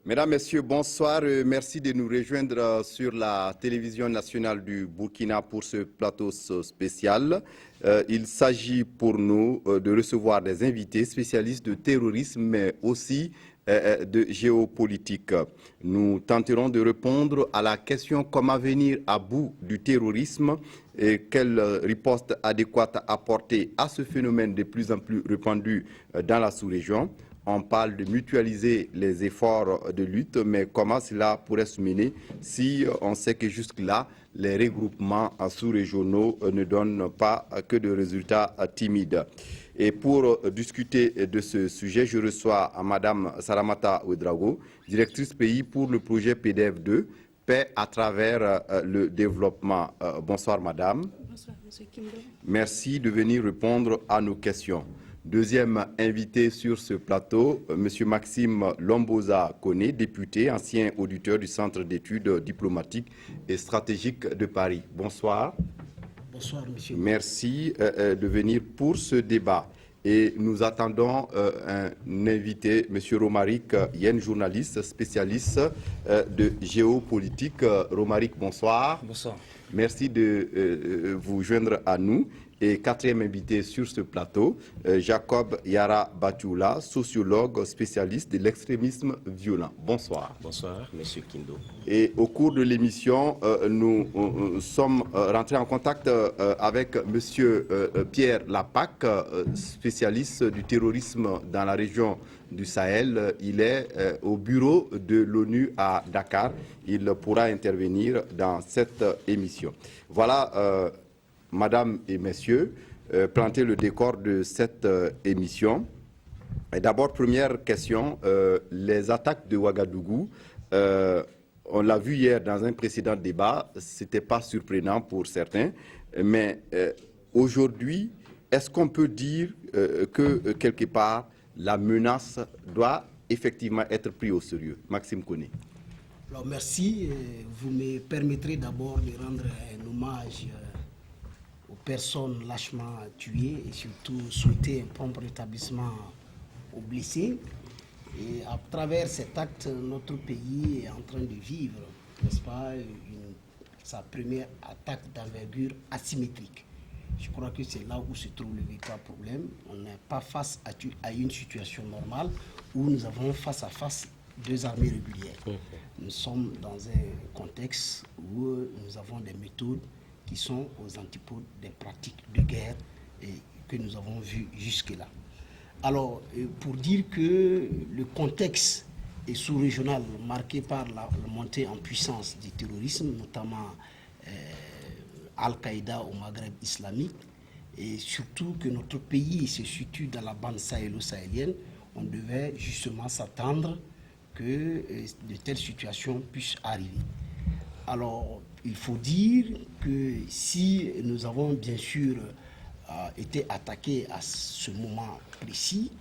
Mesdames, Messieurs, bonsoir. Merci de nous rejoindre sur la télévision nationale du Burkina pour ce plateau spécial. Il s'agit pour nous de recevoir des invités spécialistes de terrorisme, mais aussi de géopolitique. Nous tenterons de répondre à la question comment venir à bout du terrorisme et quelle riposte adéquate apporter à ce phénomène de plus en plus répandu dans la sous-région. On parle de mutualiser les efforts de lutte, mais comment cela pourrait se mener si on sait que jusque-là, les regroupements sous-régionaux ne donnent pas que de résultats timides. Et pour discuter de ce sujet, je reçois Mme Saramata Ouedraogo, directrice pays pour le projet PDF2, Paix à travers le développement. Bonsoir Madame. Bonsoir Monsieur Kindo. Merci de venir répondre à nos questions. Deuxième invité sur ce plateau, M. Maxime Lomboza Koné, député, ancien auditeur du Centre d'études diplomatiques et stratégiques de Paris. Bonsoir. Bonsoir, monsieur. Merci de venir pour ce débat. Et nous attendons un invité, M. Romaric Yen, journaliste, spécialiste de géopolitique. Romaric, bonsoir. Bonsoir. Merci de vous joindre à nous. Et quatrième invité sur ce plateau, Jacob Yara Batioula, sociologue spécialiste de l'extrémisme violent. Bonsoir. Bonsoir, Monsieur Kindo. Et au cours de l'émission, nous sommes rentrés en contact avec Monsieur Pierre Lapac, spécialiste du terrorisme dans la région du Sahel. Il est au bureau de l'ONU à Dakar. Il pourra intervenir dans cette émission. Voilà. Madame et Messieurs, planter le décor de cette émission. D'abord, première question, les attaques de Ouagadougou, on l'a vu hier dans un précédent débat, ce n'était pas surprenant pour certains, mais aujourd'hui, est-ce qu'on peut dire que quelque part, la menace doit effectivement être prise au sérieux? Maxime Koné. Alors merci, vous me permettrez d'abord de rendre un hommage aux personnes lâchement tuées et surtout souhaiter un prompt rétablissement aux blessés. Et à travers cet acte, notre pays est en train de vivre, n'est-ce pas, sa première attaque d'envergure asymétrique. Je crois que c'est là où se trouve le véritable problème. On n'est pas face à une situation normale où nous avons face à face deux armées régulières. Nous sommes dans un contexte où nous avons des méthodes qui sont aux antipodes des pratiques de guerre et que nous avons vues jusque-là. Alors, pour dire que le contexte est sous-régional marqué par la montée en puissance du terrorisme, notamment Al-Qaïda au Maghreb islamique, et surtout que notre pays se situe dans la bande sahélo-sahélienne, on devait justement s'attendre que de telles situations puissent arriver. Alors, il faut dire que si nous avons bien sûr été attaqués à ce moment précis,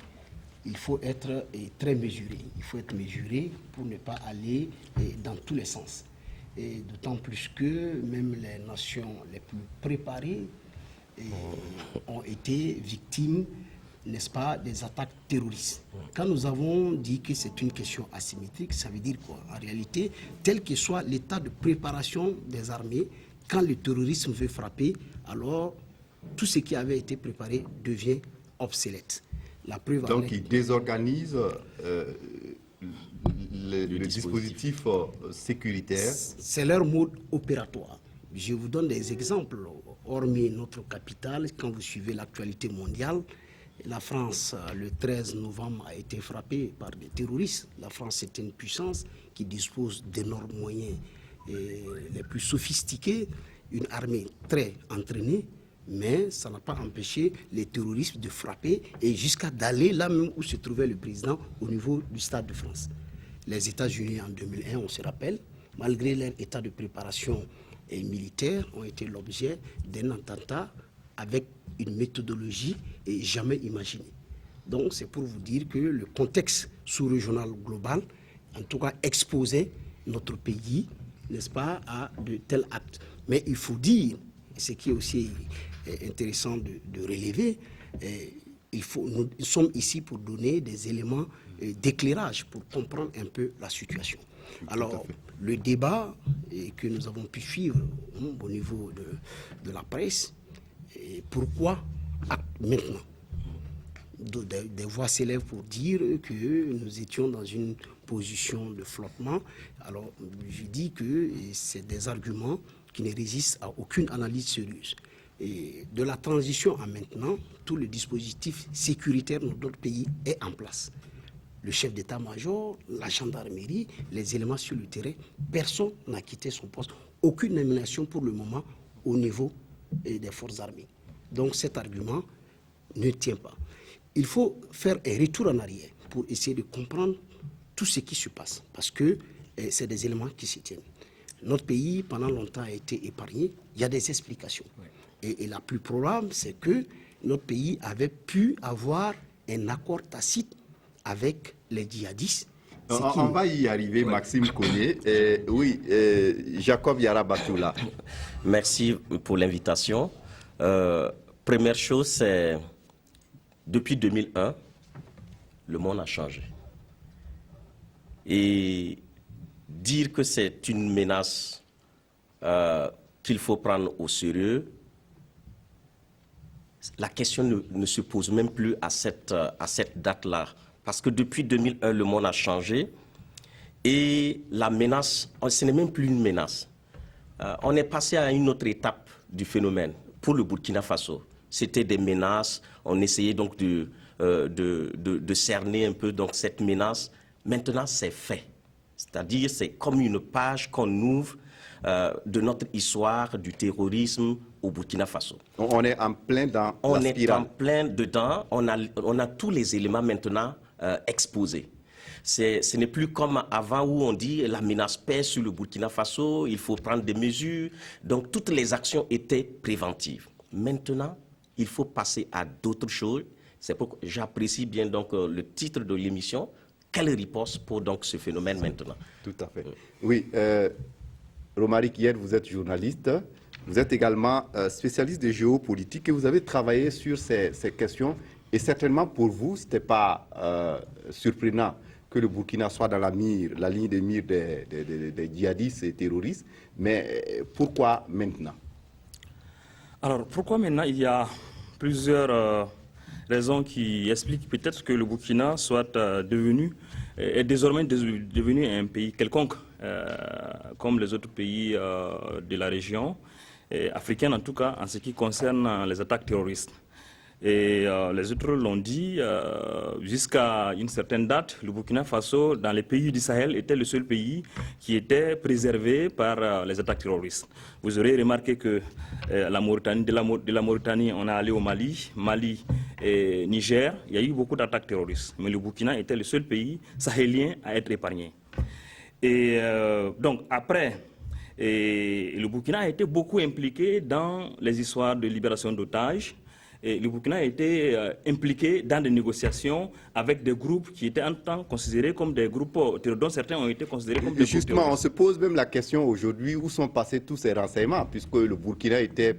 il faut être très mesuré. Il faut être mesuré pour ne pas aller dans tous les sens. Et d'autant plus que même les nations les plus préparées ont été victimes, n'est-ce pas, des attaques terroristes. Quand nous avons dit que c'est une question asymétrique, ça veut dire quoi? En réalité, tel que soit l'état de préparation des armées, quand le terrorisme veut frapper, alors tout ce qui avait été préparé devient obsolète. La preuve. Donc, il désorganise le dispositif sécuritaire. C'est leur mode opératoire. Je vous donne des exemples. Hormis notre capitale, quand vous suivez l'actualité mondiale, la France, le 13 novembre, a été frappée par des terroristes. La France est une puissance qui dispose d'énormes moyens les plus sophistiqués, une armée très entraînée, mais ça n'a pas empêché les terroristes de frapper et jusqu'à d'aller là même où se trouvait le président au niveau du Stade de France. Les États-Unis en 2001, on se rappelle, malgré leur état de préparation militaires ont été l'objet d'un attentat avec une méthodologie jamais imaginée. Donc c'est pour vous dire que le contexte sous-régional global, en tout cas, exposait notre pays, n'est-ce pas, à de tels actes. Mais il faut dire, ce qui est aussi intéressant de relever, nous sommes ici pour donner des éléments d'éclairage pour comprendre un peu la situation. Alors, le débat que nous avons pu suivre au niveau de la presse, pourquoi maintenant? Des voix s'élèvent pour dire que nous étions dans une position de flottement. Alors, je dis que c'est des arguments qui ne résistent à aucune analyse sérieuse. Et de la transition à maintenant, tout le dispositif sécuritaire de notre pays est en place. Le chef d'état-major, la gendarmerie, les éléments sur le terrain, personne n'a quitté son poste. Aucune nomination pour le moment au niveau des forces armées. Donc cet argument ne tient pas. Il faut faire un retour en arrière pour essayer de comprendre tout ce qui se passe, parce que c'est des éléments qui se tiennent. Notre pays, pendant longtemps, a été épargné. Il y a des explications. Et la plus probable, c'est que notre pays avait pu avoir un accord tacite avec les djihadistes. On va y arriver, Maxime Cogné. Oui, Jacob Yarabatoula. Merci pour l'invitation. Première chose, c'est depuis 2001, le monde a changé. Et dire que c'est une menace qu'il faut prendre au sérieux, la question ne se pose même plus à cette date-là. Parce que depuis 2001, le monde a changé. Et la menace, ce n'est même plus une menace. On est passé à une autre étape du phénomène. Pour le Burkina Faso, c'était des menaces. On essayait donc de cerner un peu donc, cette menace. Maintenant, c'est fait. C'est-à-dire, c'est comme une page qu'on ouvre de notre histoire du terrorisme au Burkina Faso. On est en plein dans on la est spirale. en plein dedans. On a tous les éléments maintenant exposés. Ce n'est plus comme avant où on dit la menace pèse sur le Burkina Faso, il faut prendre des mesures. Donc toutes les actions étaient préventives. Maintenant, il faut passer à d'autres choses. C'est pourquoi j'apprécie bien donc le titre de l'émission. Quelle riposte pour donc ce phénomène maintenant? Tout à fait. Oui, Romaric Yed, vous êtes journaliste. Vous êtes également spécialiste de géopolitique et vous avez travaillé sur ces questions. Et certainement pour vous, ce n'était pas surprenant que le Burkina soit dans la ligne de mire des djihadistes et terroristes. Mais pourquoi maintenant? Alors, pourquoi maintenant? Il y a plusieurs raisons qui expliquent peut-être que le Burkina soit est désormais devenu un pays quelconque, comme les autres pays de la région, africaine en tout cas, en ce qui concerne les attaques terroristes. Et les autres l'ont dit, jusqu'à une certaine date, le Burkina Faso, dans les pays du Sahel, était le seul pays qui était préservé par les attaques terroristes. Vous aurez remarqué que de la Mauritanie, on est allé au Mali et Niger, il y a eu beaucoup d'attaques terroristes. Mais le Burkina était le seul pays sahélien à être épargné. Et donc après, le Burkina a été beaucoup impliqué dans les histoires de libération d'otages. Et le Burkina a été impliqué dans des négociations avec des groupes qui étaient en temps considérés comme des groupes terroristes, dont certains ont été considérés comme des groupes terroristes. Justement, on se pose même la question aujourd'hui, où sont passés tous ces renseignements, puisque le Burkina était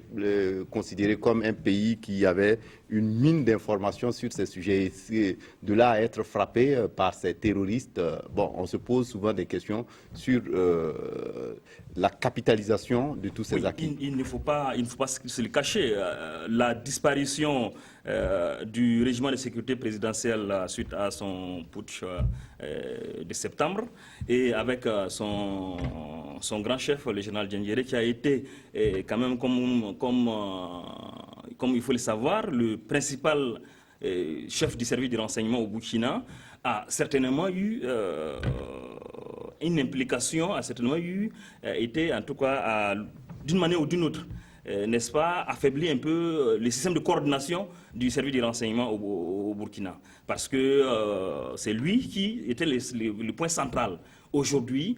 considéré comme un pays qui avait une mine d'informations sur ces sujets. Et de là à être frappé par ces terroristes, bon, on se pose souvent des questions sur la capitalisation de tous ces acquis. Il ne faut pas se le cacher. La disparition du régiment de sécurité présidentielle suite à son putsch de septembre et avec son grand chef, le général Diendéré, qui a été quand même, comme il faut le savoir, le principal chef du service de renseignement au Burkina, a certainement eu une implication, a certainement été en tout cas d'une manière ou d'une autre, n'est-ce pas, affaibli un peu le système de coordination du service de renseignement au Burkina. Parce que c'est lui qui était le point central Aujourd'hui,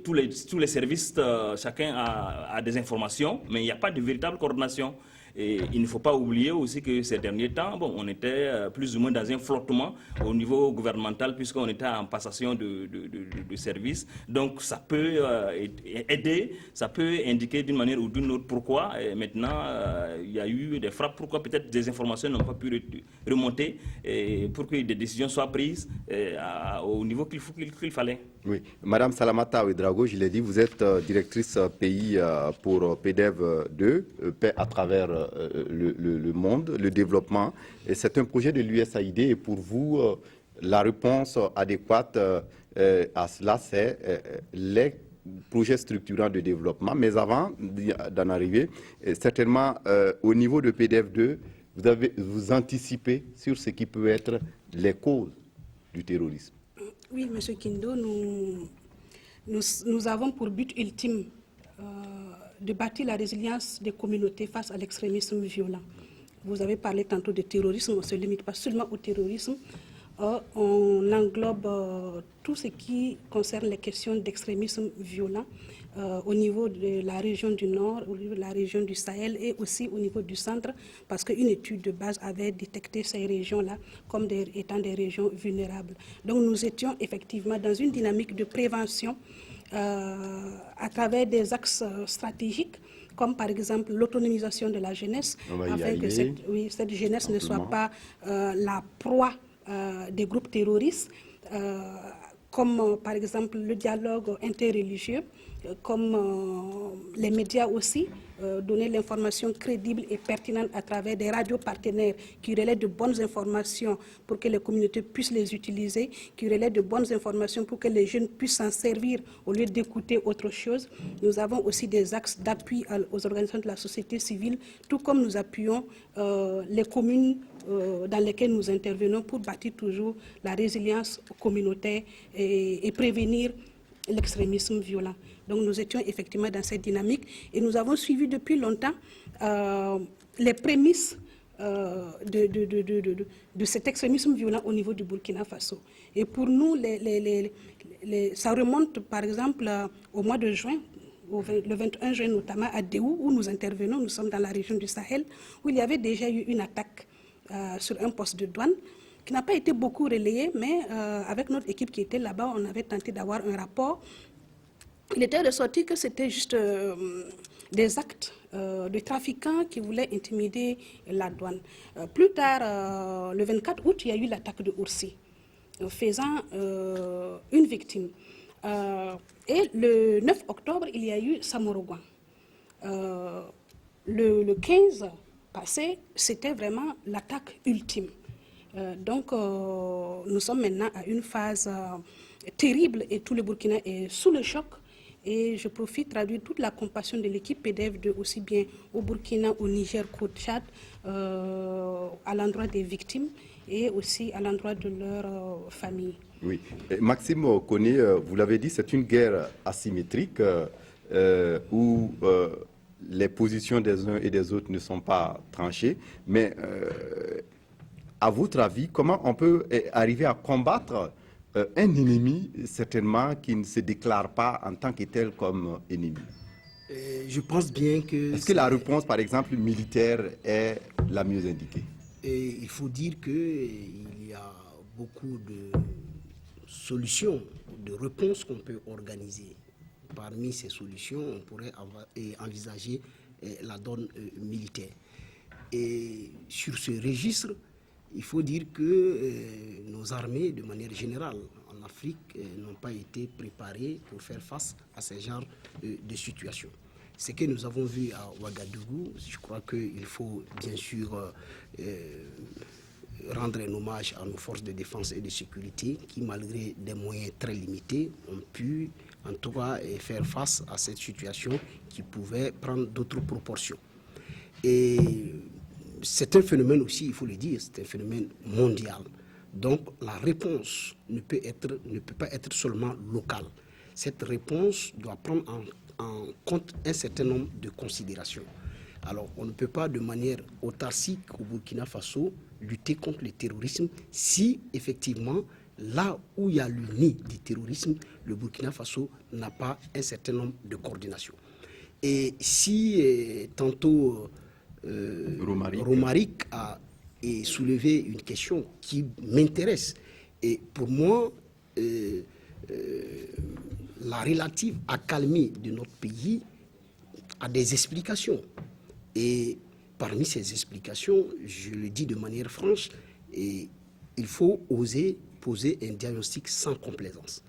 tous les services, chacun a des informations, mais il n'y a pas de véritable coordination. Et il ne faut pas oublier aussi que ces derniers temps, bon, on était plus ou moins dans un flottement au niveau gouvernemental puisqu'on était en passation de services. Donc ça peut aider, ça peut indiquer d'une manière ou d'une autre pourquoi. Et maintenant, il y a eu des frappes, pourquoi peut-être des informations n'ont pas pu remonter pour que des décisions soient prises au niveau qu'il fallait. Oui. Madame Salamata Ouedraogo, je l'ai dit, vous êtes directrice pays pour PEDEV 2, paix à travers le monde, le développement. Et c'est un projet de l'USAID et pour vous, la réponse adéquate à cela, c'est les projets structurants de développement. Mais avant d'en arriver, certainement au niveau de PEDEV 2, vous anticipez sur ce qui peut être les causes du terrorisme. Oui, M. Kindo, nous avons pour but ultime de bâtir la résilience des communautés face à l'extrémisme violent. Vous avez parlé tantôt de terrorisme, on ne se limite pas seulement au terrorisme, on englobe tout ce qui concerne les questions d'extrémisme violent au niveau de la région du Nord, au niveau de la région du Sahel et aussi au niveau du centre, parce qu'une étude de base avait détecté ces régions-là comme étant des régions vulnérables. Donc nous étions effectivement dans une dynamique de prévention à travers des axes stratégiques, comme par exemple l'autonomisation de la jeunesse, afin que cette jeunesse ne soit pas la proie des groupes terroristes, comme par exemple le dialogue interreligieux, comme les médias aussi, donner l'information crédible et pertinente à travers des radios partenaires qui relaient de bonnes informations pour que les communautés puissent les utiliser, qui relaient de bonnes informations pour que les jeunes puissent s'en servir au lieu d'écouter autre chose. Nous avons aussi des axes d'appui aux organisations de la société civile, tout comme nous appuyons les communes dans lesquelles nous intervenons pour bâtir toujours la résilience communautaire et prévenir l'extrémisme violent. Donc nous étions effectivement dans cette dynamique et nous avons suivi depuis longtemps les prémices de cet extrémisme violent au niveau du Burkina Faso. Et pour nous, ça remonte par exemple au mois de juin, le 21 juin notamment à Déou, où nous intervenons, nous sommes dans la région du Sahel, où il y avait déjà eu une attaque sur un poste de douane qui n'a pas été beaucoup relayée, mais avec notre équipe qui était là-bas, on avait tenté d'avoir un rapport. Il était ressorti que c'était juste des actes de trafiquants qui voulaient intimider la douane. Plus tard, le 24 août, il y a eu l'attaque de Oursi, faisant une victime. Et le 9 octobre, il y a eu Samorogouan. Le 15 passé, c'était vraiment l'attaque ultime. Donc, nous sommes maintenant à une phase terrible et tout le Burkina est sous le choc. Et je profite de traduire toute la compassion de l'équipe PEDEV aussi bien au Burkina, au Niger qu'au Tchad, à l'endroit des victimes et aussi à l'endroit de leurs familles. Oui. Maxime Koné, vous l'avez dit, c'est une guerre asymétrique où les positions des uns et des autres ne sont pas tranchées. Mais à votre avis, comment on peut arriver à combattre un ennemi, certainement, qui ne se déclare pas en tant que tel comme ennemi? Je pense bien que... Est-ce que la réponse, par exemple, militaire est la mieux indiquée? Et il faut dire qu'il y a beaucoup de solutions, de réponses qu'on peut organiser. Parmi ces solutions, on pourrait envisager la donne militaire. Et sur ce registre, il faut dire que nos armées, de manière générale, en Afrique, n'ont pas été préparées pour faire face à ce genre de situation. Ce que nous avons vu à Ouagadougou, je crois qu'il faut bien sûr rendre un hommage à nos forces de défense et de sécurité qui, malgré des moyens très limités, ont pu en tout cas faire face à cette situation qui pouvait prendre d'autres proportions. Et c'est un phénomène aussi, il faut le dire, c'est un phénomène mondial. Donc la réponse ne peut pas être seulement locale. Cette réponse doit prendre en compte un certain nombre de considérations. Alors on ne peut pas de manière autarcique au Burkina Faso lutter contre le terrorisme si effectivement là où il y a le nid du terrorisme, le Burkina Faso n'a pas un certain nombre de coordinations. Et si tantôt Romaric a soulevé une question qui m'intéresse, et pour moi, la relative accalmie de notre pays a des explications. Et parmi ces explications, je le dis de manière franche, il faut oser poser un diagnostic sans complaisance.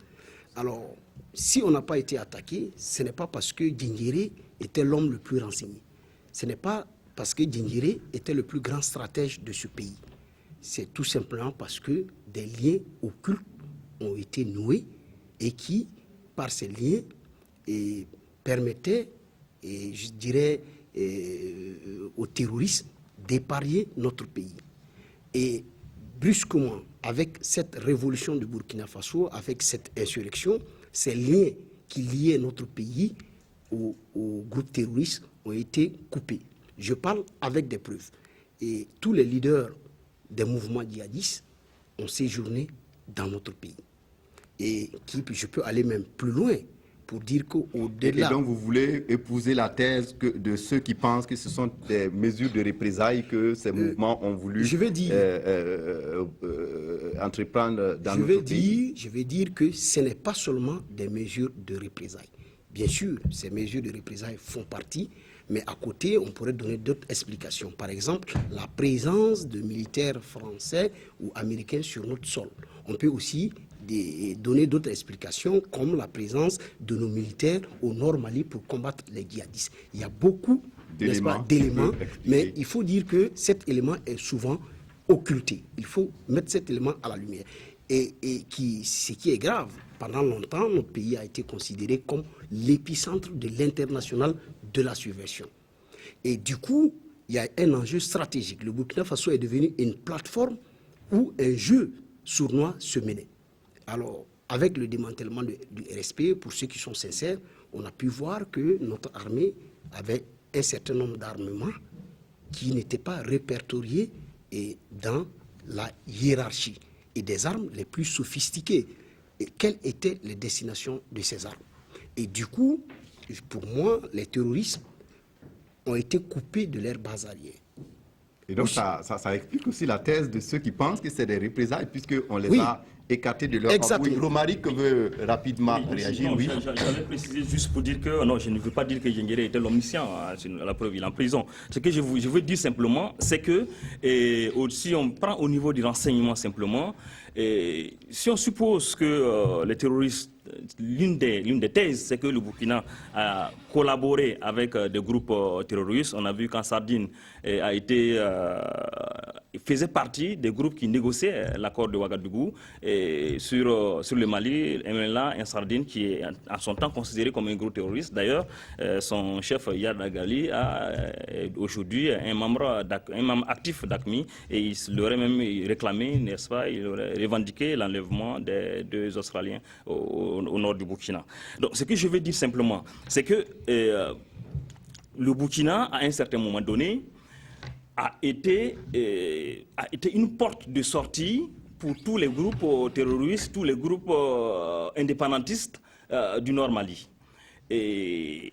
Alors, si on n'a pas été attaqué, ce n'est pas parce que Diendéré était l'homme le plus renseigné. Ce n'est pas parce que Diendéré était le plus grand stratège de ce pays. C'est tout simplement parce que des liens occultes ont été noués et qui, par ces liens, permettaient, je dirais, aux terroristes d'épargner notre pays. Et brusquement, avec cette révolution du Burkina Faso, avec cette insurrection, ces liens qui liaient notre pays au groupe terroriste ont été coupés. Je parle avec des preuves. Et tous les leaders des mouvements djihadistes ont séjourné dans notre pays. Et je peux aller même plus loin pour dire qu'au-delà... Et donc vous voulez épouser la thèse de ceux qui pensent que ce sont des mesures de représailles que ces mouvements ont voulu entreprendre dans notre pays. Je vais dire que ce n'est pas seulement des mesures de représailles. Bien sûr, ces mesures de représailles font partie, mais à côté, on pourrait donner d'autres explications. Par exemple, la présence de militaires français ou américains sur notre sol. On peut aussi donner d'autres explications, comme la présence de nos militaires au Nord Mali pour combattre les djihadistes. Il y a beaucoup d'éléments, mais il faut dire que cet élément est souvent occulté. Il faut mettre cet élément à la lumière. Et ce qui est grave, pendant longtemps, notre pays a été considéré comme l'épicentre de l'international de la subversion. Et du coup, il y a un enjeu stratégique. Le Burkina Faso est devenu une plateforme où un jeu sournois se menait. Alors, avec le démantèlement du RSP, pour ceux qui sont sincères, on a pu voir que notre armée avait un certain nombre d'armements qui n'étaient pas répertoriés dans la hiérarchie et des armes les plus sophistiquées. Et quelles étaient les destinations de ces armes? Et du coup, pour moi, les terroristes ont été coupés de leur base arrière. Et donc, ça explique aussi la thèse de ceux qui pensent que c'est des représailles, puisqu'on les a écartés de leur... Exactement. Oui, Romaric veut rapidement réagir. Non, oui. J'avais précisé juste pour dire que, non, je ne veux pas dire que Diendéré était l'omniscient, à la preuve, il est en prison. Ce que je veux dire simplement, c'est que, si on prend au niveau du renseignement simplement, si on suppose que les terroristes, l'une des thèses, c'est que le Burkina a collaboré avec des groupes terroristes. On a vu qu'en Sardine, faisait partie des groupes qui négociaient l'accord de Ouagadougou sur le Mali, MLA, en Sardine, qui est en son temps considéré comme un groupe terroriste. D'ailleurs, son chef Yad Agali est aujourd'hui un membre actif d'AQMI et il aurait même réclamé, n'est-ce pas, il aurait revendiqué l'enlèvement des 2 Australiens au nord du Burkina. Donc, ce que je veux dire simplement, c'est que le Burkina, à un certain moment donné, a été une porte de sortie pour tous les groupes terroristes, tous les groupes indépendantistes du Nord Mali. Et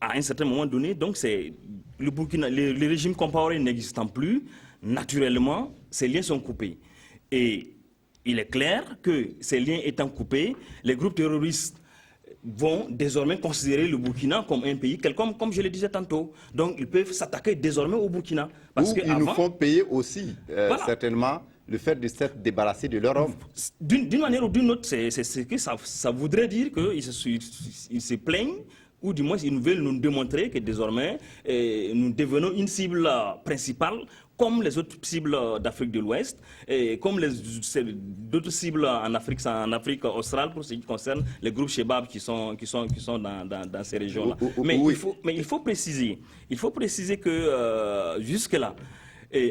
à un certain moment donné, donc le Burkina, le régime Compaoré n'existant plus, naturellement, ces liens sont coupés. Et il est clair que ces liens étant coupés, les groupes terroristes vont désormais considérer le Burkina comme un pays quelconque, comme je le disais tantôt. Donc, ils peuvent s'attaquer désormais au Burkina. Parce qu'ils nous font payer aussi, voilà, certainement, le fait de s'être débarrassés de leur homme. D'une manière ou d'une autre, c'est ce que ça voudrait dire qu'ils se plaignent, ou du moins ils veulent nous démontrer que désormais, nous devenons une cible principale, comme les autres cibles d'Afrique de l'Ouest, et comme d'autres cibles en Afrique australe, pour ce qui concerne les groupes Chebab qui sont dans ces régions-là. Mais il faut préciser que jusque-là,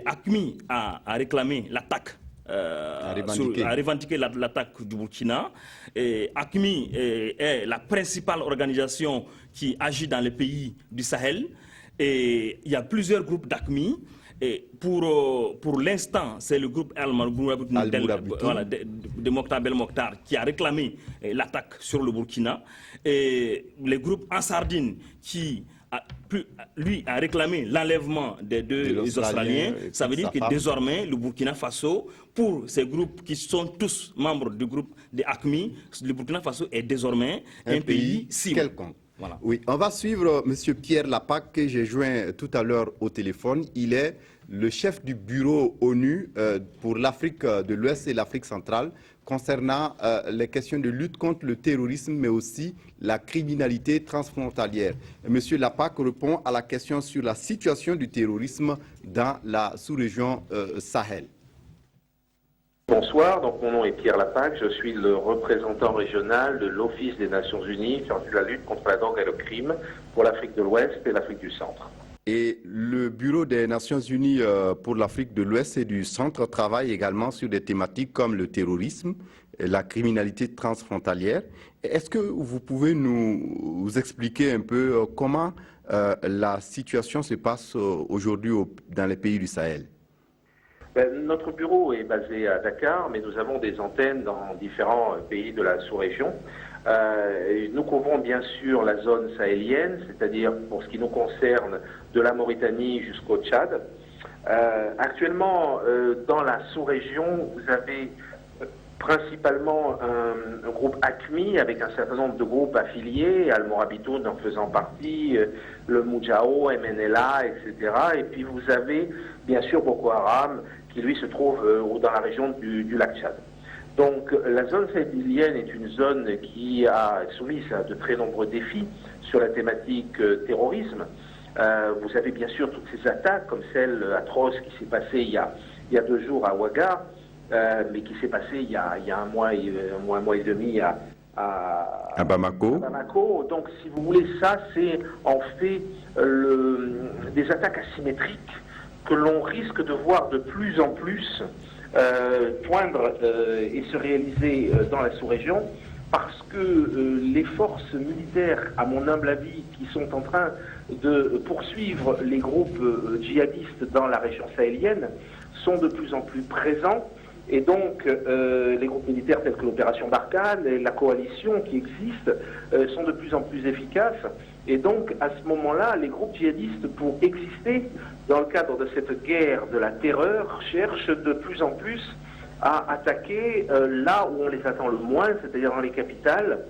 AQMI a réclamé l'attaque, a revendiqué l'attaque du Burkina. AQMI est la principale organisation qui agit dans les pays du Sahel. Et il y a plusieurs groupes d'AQMI. Et pour l'instant, c'est le groupe de Mokhtar Belmokhtar qui a réclamé l'attaque sur le Burkina. Et le groupe Ansardine qui lui a réclamé l'enlèvement des deux Australiens. Ça veut dire que désormais, le Burkina Faso, pour ces groupes qui sont tous membres du groupe des AQMI, le Burkina Faso est désormais un pays cible. Quelconque. Voilà. Oui, on va suivre M. Pierre Lapac, que j'ai joint tout à l'heure au téléphone. Il est le chef du bureau ONU pour l'Afrique de l'Ouest et l'Afrique centrale concernant les questions de lutte contre le terrorisme, mais aussi la criminalité transfrontalière. M. Lapac répond à la question sur la situation du terrorisme dans la sous-région Sahel. Bonsoir, donc mon nom est Pierre Lapac, je suis le représentant régional de l'Office des Nations Unies chargé de la lutte contre la drogue et le crime pour l'Afrique de l'Ouest et l'Afrique du Centre. Et le Bureau des Nations Unies pour l'Afrique de l'Ouest et du Centre travaille également sur des thématiques comme le terrorisme, la criminalité transfrontalière. Est-ce que vous pouvez nous expliquer un peu comment la situation se passe aujourd'hui dans les pays du Sahel? Notre bureau est basé à Dakar, mais nous avons des antennes dans différents pays de la sous-région. Nous couvrons bien sûr la zone sahélienne, c'est-à-dire pour ce qui nous concerne de la Mauritanie jusqu'au Tchad. Actuellement, dans la sous-région, vous avez principalement un groupe AQMI avec un certain nombre de groupes affiliés, Al-Morabitoun en faisant partie, le Moudjao, MNLA, etc. Et puis vous avez bien sûr Boko Haram qui lui se trouve dans la région du lac Tchad. Donc la zone sahélienne est une zone qui est soumise à de très nombreux défis sur la thématique terrorisme. Vous avez bien sûr toutes ces attaques comme celle atroce qui s'est passée il y a 2 jours à Ouaga, mais qui s'est passée il y a un mois et demi à Bamako. Donc si vous voulez, ça c'est en fait des attaques asymétriques que l'on risque de voir de plus en plus poindre et se réaliser dans la sous-région, parce que les forces militaires, à mon humble avis, qui sont en train de poursuivre les groupes djihadistes dans la région sahélienne, sont de plus en plus présents. Et donc, les groupes militaires tels que l'opération Barkhane et la coalition qui existe sont de plus en plus efficaces. Et donc, à ce moment-là, les groupes djihadistes, pour exister dans le cadre de cette guerre de la terreur, cherchent de plus en plus à attaquer là où on les attend le moins, c'est-à-dire dans les capitales,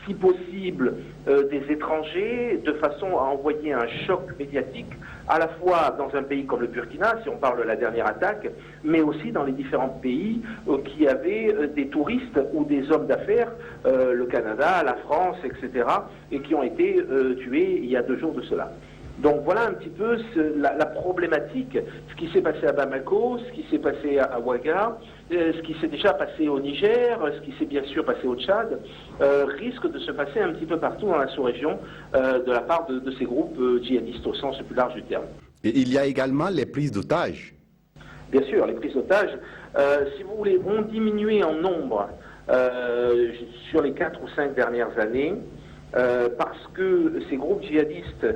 si possible des étrangers, de façon à envoyer un choc médiatique, à la fois dans un pays comme le Burkina, si on parle de la dernière attaque, mais aussi dans les différents pays qui avaient des touristes ou des hommes d'affaires, le Canada, la France, etc., et qui ont été tués il y a 2 jours de cela. Donc voilà un petit peu la problématique, ce qui s'est passé à Bamako, ce qui s'est passé à Ouaga, ce qui s'est déjà passé au Niger, ce qui s'est bien sûr passé au Tchad, risque de se passer un petit peu partout dans la sous-région de la part de ces groupes djihadistes au sens le plus large du terme. Et il y a également les prises d'otages. Bien sûr, les prises d'otages, si vous voulez, ont diminué en nombre sur les 4 ou 5 dernières années. Parce que ces groupes djihadistes,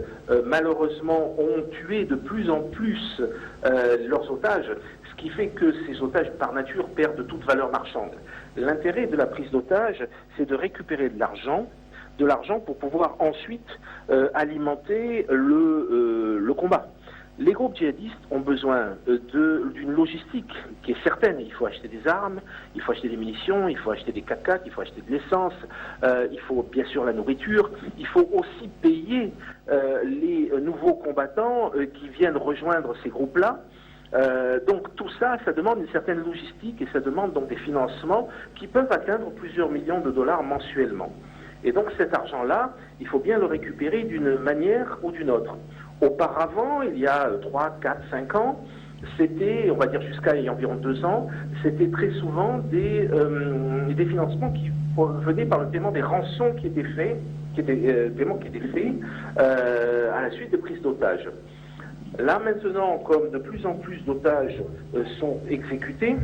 malheureusement, ont tué de plus en plus leurs otages, ce qui fait que ces otages, par nature, perdent toute valeur marchande. L'intérêt de la prise d'otages, c'est de récupérer de l'argent pour pouvoir ensuite alimenter le combat. Les groupes djihadistes ont besoin d'une logistique qui est certaine. Il faut acheter des armes, il faut acheter des munitions, il faut acheter des 4x4, il faut acheter de l'essence, il faut bien sûr la nourriture, il faut aussi payer les nouveaux combattants qui viennent rejoindre ces groupes-là. Donc tout ça, ça demande une certaine logistique et ça demande donc des financements qui peuvent atteindre plusieurs millions de dollars mensuellement. Et donc cet argent-là, il faut bien le récupérer d'une manière ou d'une autre. Auparavant, il y a 3, 4, 5 ans, c'était, on va dire jusqu'à il y a environ 2 ans, c'était très souvent des financements qui venaient par le paiement des rançons qui étaient faits, à la suite de prises d'otages. Là maintenant, comme de plus en plus d'otages sont exécutés,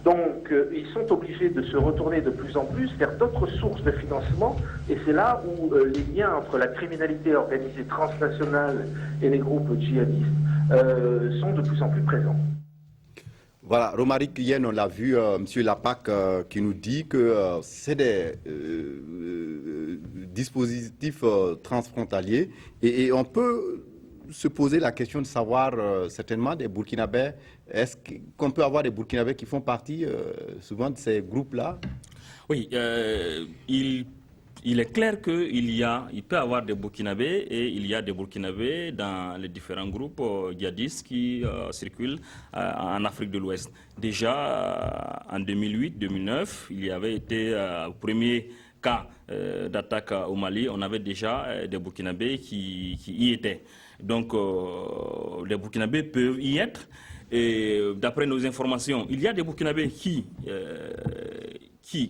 donc ils sont obligés de se retourner de plus en plus vers d'autres sources de financement, et c'est là où les liens entre la criminalité organisée transnationale et les groupes djihadistes sont de plus en plus présents. Voilà, Romaric Yen, on l'a vu, M. Lapac qui nous dit que c'est des dispositifs transfrontaliers et on peut se poser la question de savoir certainement des Burkinabés, est-ce qu'on peut avoir des Burkinabés qui font partie souvent de ces groupes-là? Oui, il est clair qu'il peut y avoir des Burkinabés et il y a des Burkinabés dans les différents groupes djihadistes qui circulent en Afrique de l'Ouest. Déjà, en 2008-2009, il y avait été au premier cas d'attaque au Mali, on avait déjà des Burkinabés qui y étaient. Donc, les Burkinabés peuvent y être. Et d'après nos informations, il y a des Burkinabés qui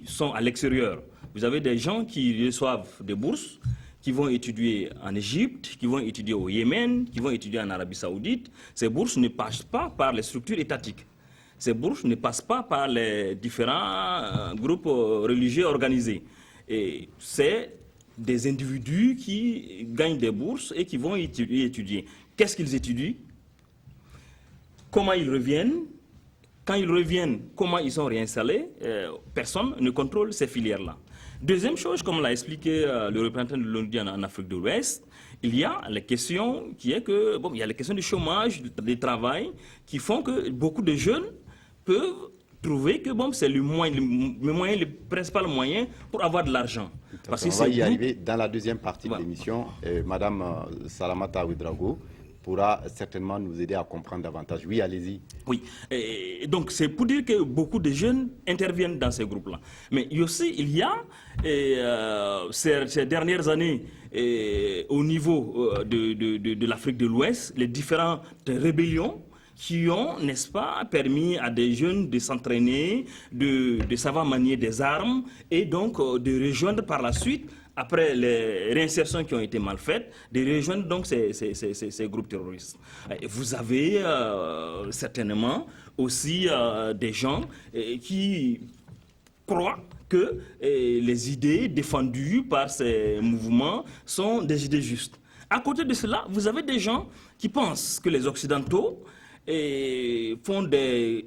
sont à l'extérieur. Vous avez des gens qui reçoivent des bourses, qui vont étudier en Égypte, qui vont étudier au Yémen, qui vont étudier en Arabie Saoudite. Ces bourses ne passent pas par les structures étatiques. Ces bourses ne passent pas par les différents groupes religieux organisés. Et c'est des individus qui gagnent des bourses et qui vont étudier. Qu'est-ce qu'ils étudient? Comment ils reviennent? Quand ils reviennent, comment ils sont réinstallés? Personne ne contrôle ces filières-là. Deuxième chose, comme l'a expliqué le représentant de l'ONU en Afrique de l'Ouest, il y a les questions il y a les questions du chômage, du travail, qui font que beaucoup de jeunes peuvent trouver que c'est le principal moyen pour avoir de l'argent. On va y arriver dans la deuxième partie de l'émission. Madame Salamata Ouedraogo pourra certainement nous aider à comprendre davantage. Oui, allez-y. Oui, et donc c'est pour dire que beaucoup de jeunes interviennent dans ces groupes-là. Mais aussi, il y a ces dernières années, au niveau de l'Afrique de l'Ouest, les différentes rébellions qui ont, n'est-ce pas, permis à des jeunes de s'entraîner, de savoir manier des armes et donc de rejoindre par la suite, après les réinsertions qui ont été mal faites, de rejoindre donc ces groupes terroristes. Vous avez certainement aussi des gens qui croient que les idées défendues par ces mouvements sont des idées justes. À côté de cela, vous avez des gens qui pensent que les Occidentaux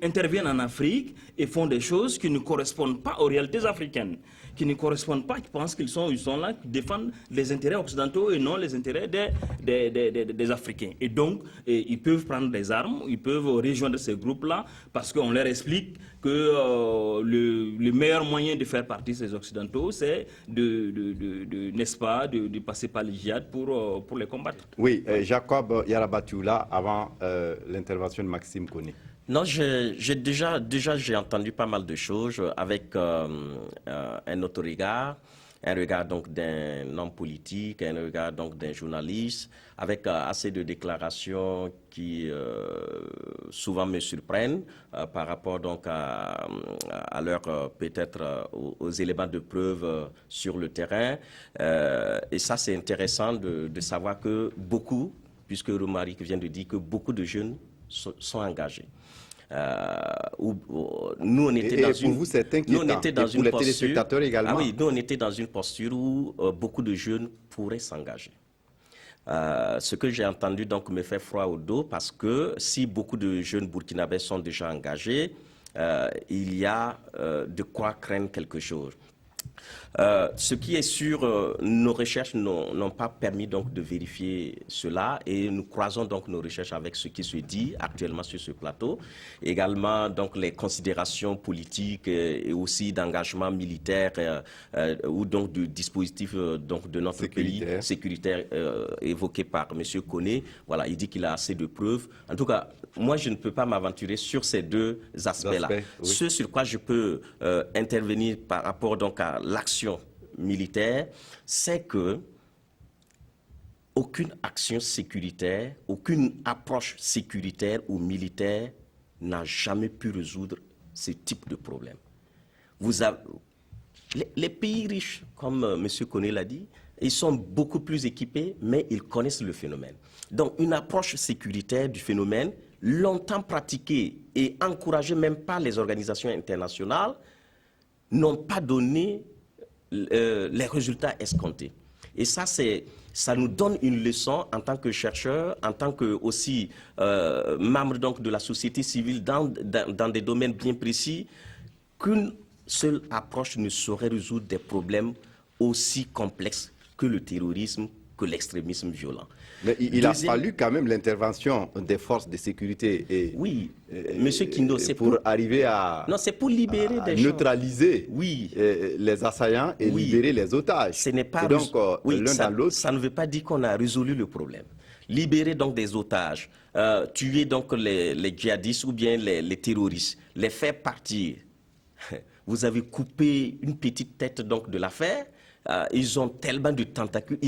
interviennent en Afrique et font des choses qui ne correspondent pas aux réalités africaines, qui ne correspondent pas, qui pensent qu'ils sont là, qui défendent les intérêts occidentaux et non les intérêts des Africains. Et donc, ils peuvent prendre des armes, ils peuvent rejoindre ces groupes-là, parce qu'on leur explique que le meilleur moyen de faire partie de ces Occidentaux, c'est n'est-ce pas, de passer par les djihad pour les combattre. Oui, Jacob Yarabatioula, avant l'intervention de Maxime Koné. Non, j'ai déjà j'ai entendu pas mal de choses avec un autre regard, un regard donc d'un homme politique, un regard donc d'un journaliste, avec assez de déclarations qui souvent me surprennent par rapport donc à leur peut-être aux éléments de preuve sur le terrain. Et ça, c'est intéressant de savoir que beaucoup, puisque Romaric vient de dire que beaucoup de jeunes sont engagés. Nous, on était dans une téléspectateurs également. Ah oui, nous, on était dans une posture où beaucoup de jeunes pourraient s'engager. Ce que j'ai entendu donc me fait froid au dos, parce que si beaucoup de jeunes burkinabés sont déjà engagés, il y a de quoi craindre quelque chose. Ce qui est sûr, nos recherches n'ont pas permis donc de vérifier cela, et nous croisons donc nos recherches avec ce qui se dit actuellement sur ce plateau. Également donc les considérations politiques et aussi d'engagement militaire ou donc du dispositif donc de notre pays sécuritaire évoqué par M. Koné. Voilà, il dit qu'il a assez de preuves. En tout cas, moi je ne peux pas m'aventurer sur ces deux aspects-là. Oui. Ce sur quoi je peux intervenir par rapport donc à l'action militaire, c'est que aucune action sécuritaire, aucune approche sécuritaire ou militaire n'a jamais pu résoudre ce type de problème. Les pays riches, comme M. Koné l'a dit, ils sont beaucoup plus équipés, mais ils connaissent le phénomène. Donc une approche sécuritaire du phénomène, longtemps pratiquée et encouragée même par les organisations internationales, n'ont pas donné les résultats escomptés. Et ça, c'est Ça nous donne une leçon en tant que chercheurs, en tant que aussi membres donc de la société civile dans des domaines bien précis, qu'une seule approche ne saurait résoudre des problèmes aussi complexes que le terrorisme, que l'extrémisme violent. Mais il a fallu quand même l'intervention des forces de sécurité et oui, Monsieur Kindo, c'est pour arriver à, non, c'est pour libérer des neutraliser oui. Les assaillants et oui. libérer les otages. Ce n'est pas donc oui, l'un dans l'autre. Ça ne veut pas dire qu'on a résolu le problème. Libérer donc des otages, tuer donc les djihadistes ou bien les terroristes, les faire partir. Vous avez coupé une petite tête donc de l'affaire. Ils ont tellement de tentacules.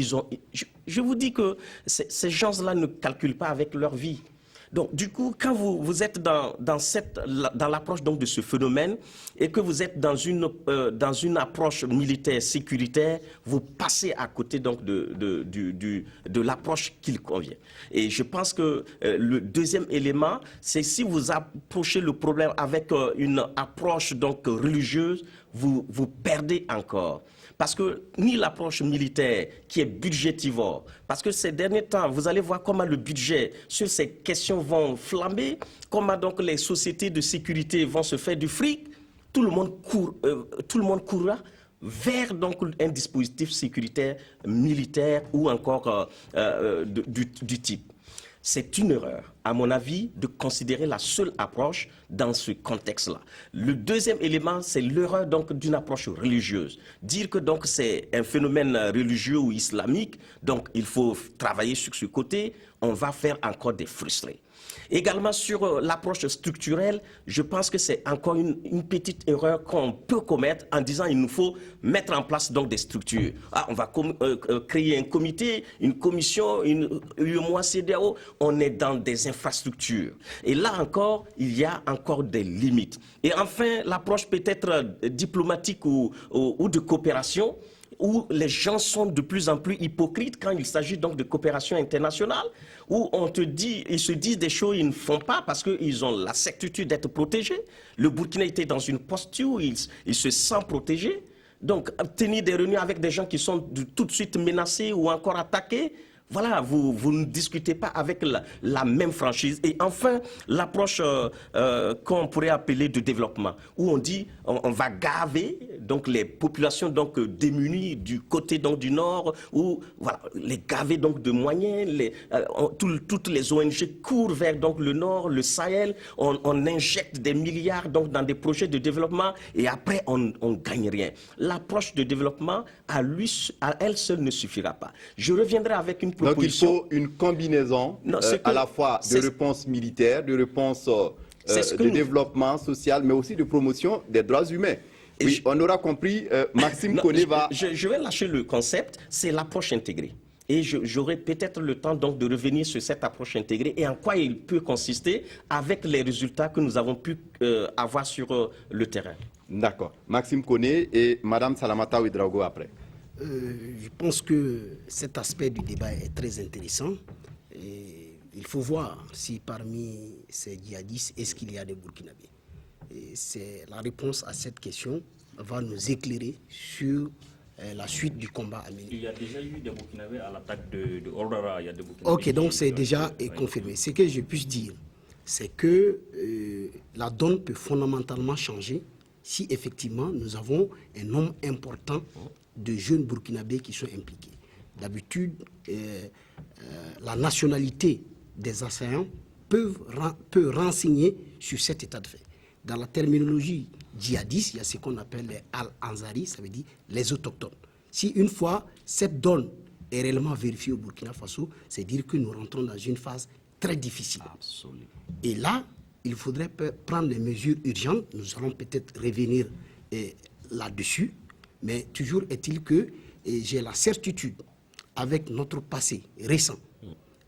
Je vous dis que ces gens-là ne calculent pas avec leur vie. Donc, du coup, quand vous êtes dans l'approche donc de ce phénomène et que vous êtes dans une approche militaire sécuritaire, vous passez à côté donc de l'approche qu'il convient. Et je pense que le deuxième élément, c'est si vous approchez le problème avec une approche donc religieuse, vous perdez encore. Parce que ni l'approche militaire qui est budgétivore, parce que ces derniers temps, vous allez voir comment le budget sur ces questions vont flamber, comment donc les sociétés de sécurité vont se faire du fric, tout le monde courra vers donc un dispositif sécuritaire militaire ou encore du type. C'est une erreur, à mon avis, de considérer la seule approche dans ce contexte-là. Le deuxième élément, c'est l'erreur donc d'une approche religieuse. Dire que donc c'est un phénomène religieux ou islamique, donc il faut travailler sur ce côté, on va faire encore des frustrés. Également sur l'approche structurelle, je pense que c'est encore une petite erreur qu'on peut commettre en disant il nous faut mettre en place donc des structures. On va créer un comité, une commission, une UEMOA CEDEAO, on est dans des infrastructures. Et là encore, il y a encore des limites. Et enfin, l'approche peut-être diplomatique ou de coopération, où les gens sont de plus en plus hypocrites quand il s'agit donc de coopération internationale, où ils se disent des choses qu'ils ne font pas parce qu'ils ont la certitude d'être protégés. Le Burkina était dans une posture où il se sent protégé. Donc, tenir des réunions avec des gens qui sont tout de suite menacés ou encore attaqués, voilà, vous ne discutez pas avec la même franchise. Et enfin, l'approche qu'on pourrait appeler de développement, où on dit on va gaver donc les populations donc démunies du côté donc du nord, où voilà, les gaver donc de moyens, toutes les ONG courent vers donc le nord, le Sahel, on injecte des milliards donc dans des projets de développement et après on gagne rien. L'approche de développement à elle seule ne suffira pas. Je reviendrai avec une proposition. Donc il faut une combinaison à la fois de réponse militaire, de réponse de développement social, mais aussi de promotion des droits humains. Oui, on aura compris, Maxime Koné va... Je vais lâcher le concept, c'est l'approche intégrée. Et j'aurai peut-être le temps donc de revenir sur cette approche intégrée et en quoi il peut consister avec les résultats que nous avons pu avoir sur le terrain. D'accord. Maxime Koné et Madame Salamata Ouedraogo après. Je pense que cet aspect du débat est très intéressant. Et il faut voir si parmi ces djihadistes, est-ce qu'il y a des Burkinabés. La réponse à cette question va nous éclairer sur la suite du combat à mener. Il y a déjà eu des Burkinabés à l'attaque de Orara. Il y a des Burkinabés. Ok, donc c'est déjà confirmé. Ce que je puisse dire, c'est que la donne peut fondamentalement changer si effectivement nous avons un nombre important de jeunes Burkinabés qui sont impliqués. D'habitude, la nationalité des assaillants peut renseigner sur cet état de fait. Dans la terminologie djihadiste, il y a ce qu'on appelle les Al-Ansari, ça veut dire les autochtones. Si une fois cette donne est réellement vérifiée au Burkina Faso, c'est dire que nous rentrons dans une phase très difficile. Absolument. Et là, il faudrait prendre des mesures urgentes. Nous allons peut-être revenir là-dessus. Mais toujours est-il que j'ai la certitude, avec notre passé récent,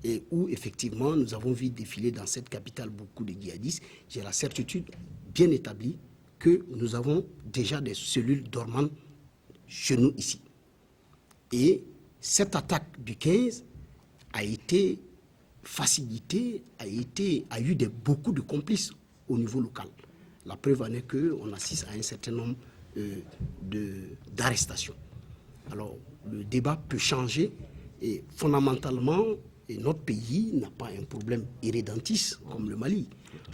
et où effectivement nous avons vu défiler dans cette capitale beaucoup de djihadistes, j'ai la certitude bien établie que nous avons déjà des cellules dormantes chez nous ici. Et cette attaque du 15 a été facilitée, a eu beaucoup de complices au niveau local. La preuve en est qu'on assiste à un certain nombre d'arrestations. Alors, le débat peut changer Et fondamentalement, notre pays n'a pas un problème irrédentiste comme le Mali.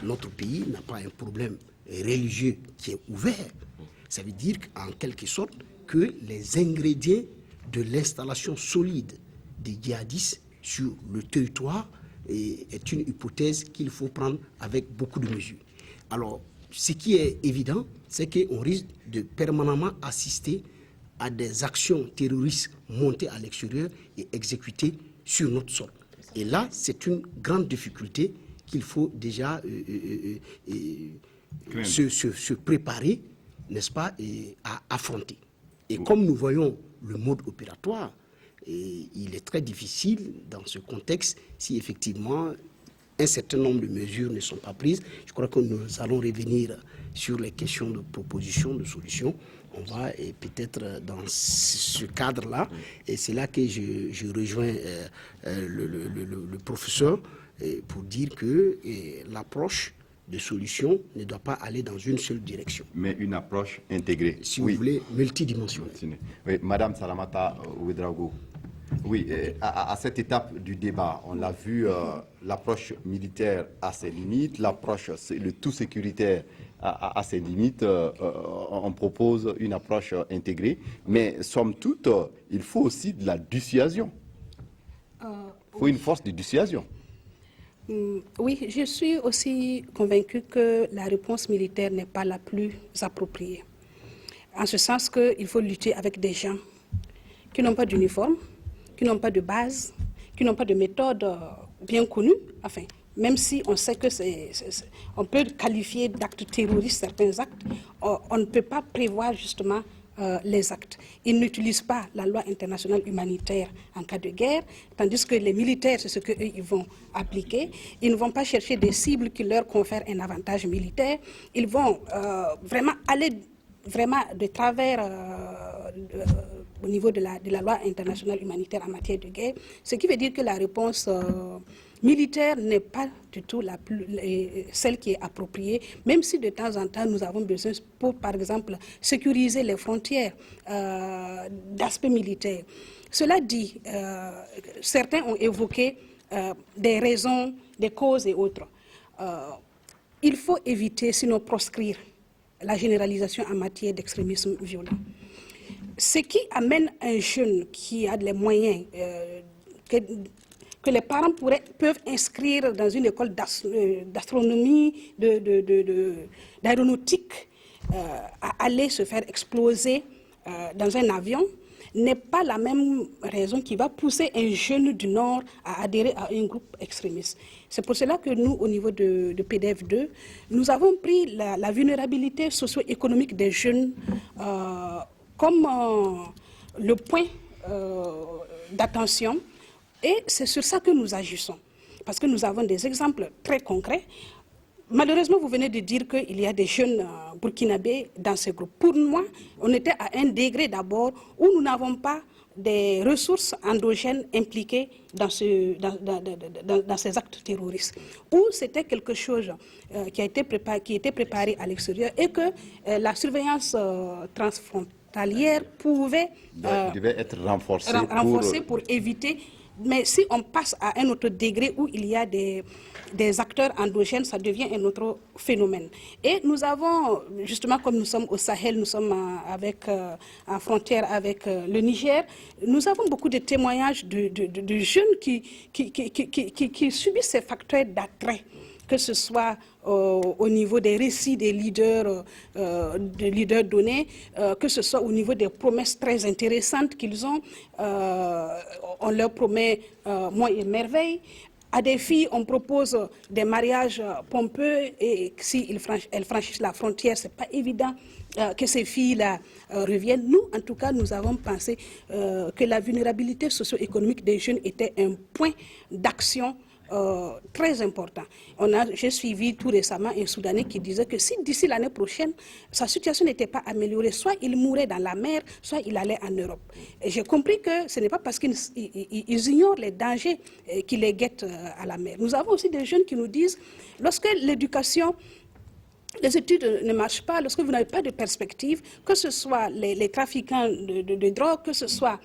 Notre pays n'a pas un problème religieux qui est ouvert. Ça veut dire en quelque sorte que les ingrédients de l'installation solide des djihadistes sur le territoire est une hypothèse qu'il faut prendre avec beaucoup de mesures. Alors, ce qui est évident, c'est qu'on risque de permanemment assister à des actions terroristes montées à l'extérieur et exécutées sur notre sol. Et là, c'est une grande difficulté qu'il faut déjà se préparer, n'est-ce pas, à affronter. Et comme nous voyons le mode opératoire, il est très difficile dans ce contexte, si effectivement un certain nombre de mesures ne sont pas prises. Je crois que nous allons revenir sur les questions de propositions, de solutions. On va peut-être dans ce cadre-là, et c'est là que je rejoins le professeur pour dire que l'approche de solution ne doit pas aller dans une seule direction. Mais une approche intégrée. Si vous voulez, multidimensionnelle. Oui, Madame Salamata Ouedraogo. Oui, à cette étape du débat, on l'a vu, l'approche militaire a ses limites, l'approche, le tout sécuritaire a ses limites. On propose une approche intégrée, mais somme toute, il faut aussi de la dissuasion. Il faut une force de dissuasion. Oui, je suis aussi convaincue que la réponse militaire n'est pas la plus appropriée. En ce sens qu'il faut lutter avec des gens qui n'ont pas d'uniforme, qui n'ont pas de base, qui n'ont pas de méthode bien connue, enfin, même si on sait que on peut qualifier d'actes terroristes certains actes, on ne peut pas prévoir justement les actes. Ils n'utilisent pas la loi internationale humanitaire en cas de guerre, tandis que les militaires, c'est ce qu'eux, ils vont appliquer. Ils ne vont pas chercher des cibles qui leur confèrent un avantage militaire. Ils vont vraiment aller de travers au niveau de la loi internationale humanitaire en matière de guerre, ce qui veut dire que la réponse militaire n'est pas du tout celle qui est appropriée, même si de temps en temps nous avons besoin pour, par exemple, sécuriser les frontières d'aspect militaire. Cela dit, certains ont évoqué des raisons, des causes et autres. Il faut éviter, sinon proscrire, la généralisation en matière d'extrémisme violent. Ce qui amène un jeune qui a les moyens que les parents peuvent inscrire dans une école d'astronomie, d'aéronautique, à aller se faire exploser dans un avion, n'est pas la même raison qui va pousser un jeune du Nord à adhérer à un groupe extrémiste. C'est pour cela que nous, au niveau de PDF2, nous avons pris la vulnérabilité socio-économique des jeunes comme le point d'attention, et c'est sur ça que nous agissons. Parce que nous avons des exemples très concrets. Malheureusement, vous venez de dire qu'il y a des jeunes burkinabés dans ce groupe. Pour moi, on était à un degré d'abord où nous n'avons pas des ressources endogènes impliquées dans ces actes terroristes, où c'était quelque chose qui était préparé à l'extérieur et que la surveillance transfrontalière devait être renforcée pour éviter. Mais si on passe à un autre degré où il y a des acteurs endogènes, ça devient un autre phénomène. Et nous avons, justement, comme nous sommes au Sahel, nous sommes en frontière avec le Niger, nous avons beaucoup de témoignages de jeunes qui subissent ces facteurs d'attrait, que ce soit au niveau des récits des leaders donnés, que ce soit au niveau des promesses très intéressantes qu'ils ont. On leur promet monts et merveilles. À des filles, on propose des mariages pompeux et si elles franchissent la frontière, ce n'est pas évident que ces filles-là reviennent. Nous, en tout cas, nous avons pensé que la vulnérabilité socio-économique des jeunes était un point d'action très important. J'ai suivi tout récemment un Soudanais qui disait que si d'ici l'année prochaine, sa situation n'était pas améliorée, soit il mourait dans la mer, soit il allait en Europe. Et j'ai compris que ce n'est pas parce qu'ils ignorent les dangers qui les guettent à la mer. Nous avons aussi des jeunes qui nous disent, lorsque l'éducation les études ne marchent pas, lorsque vous n'avez pas de perspective, que ce soit les trafiquants de drogue, que ce soit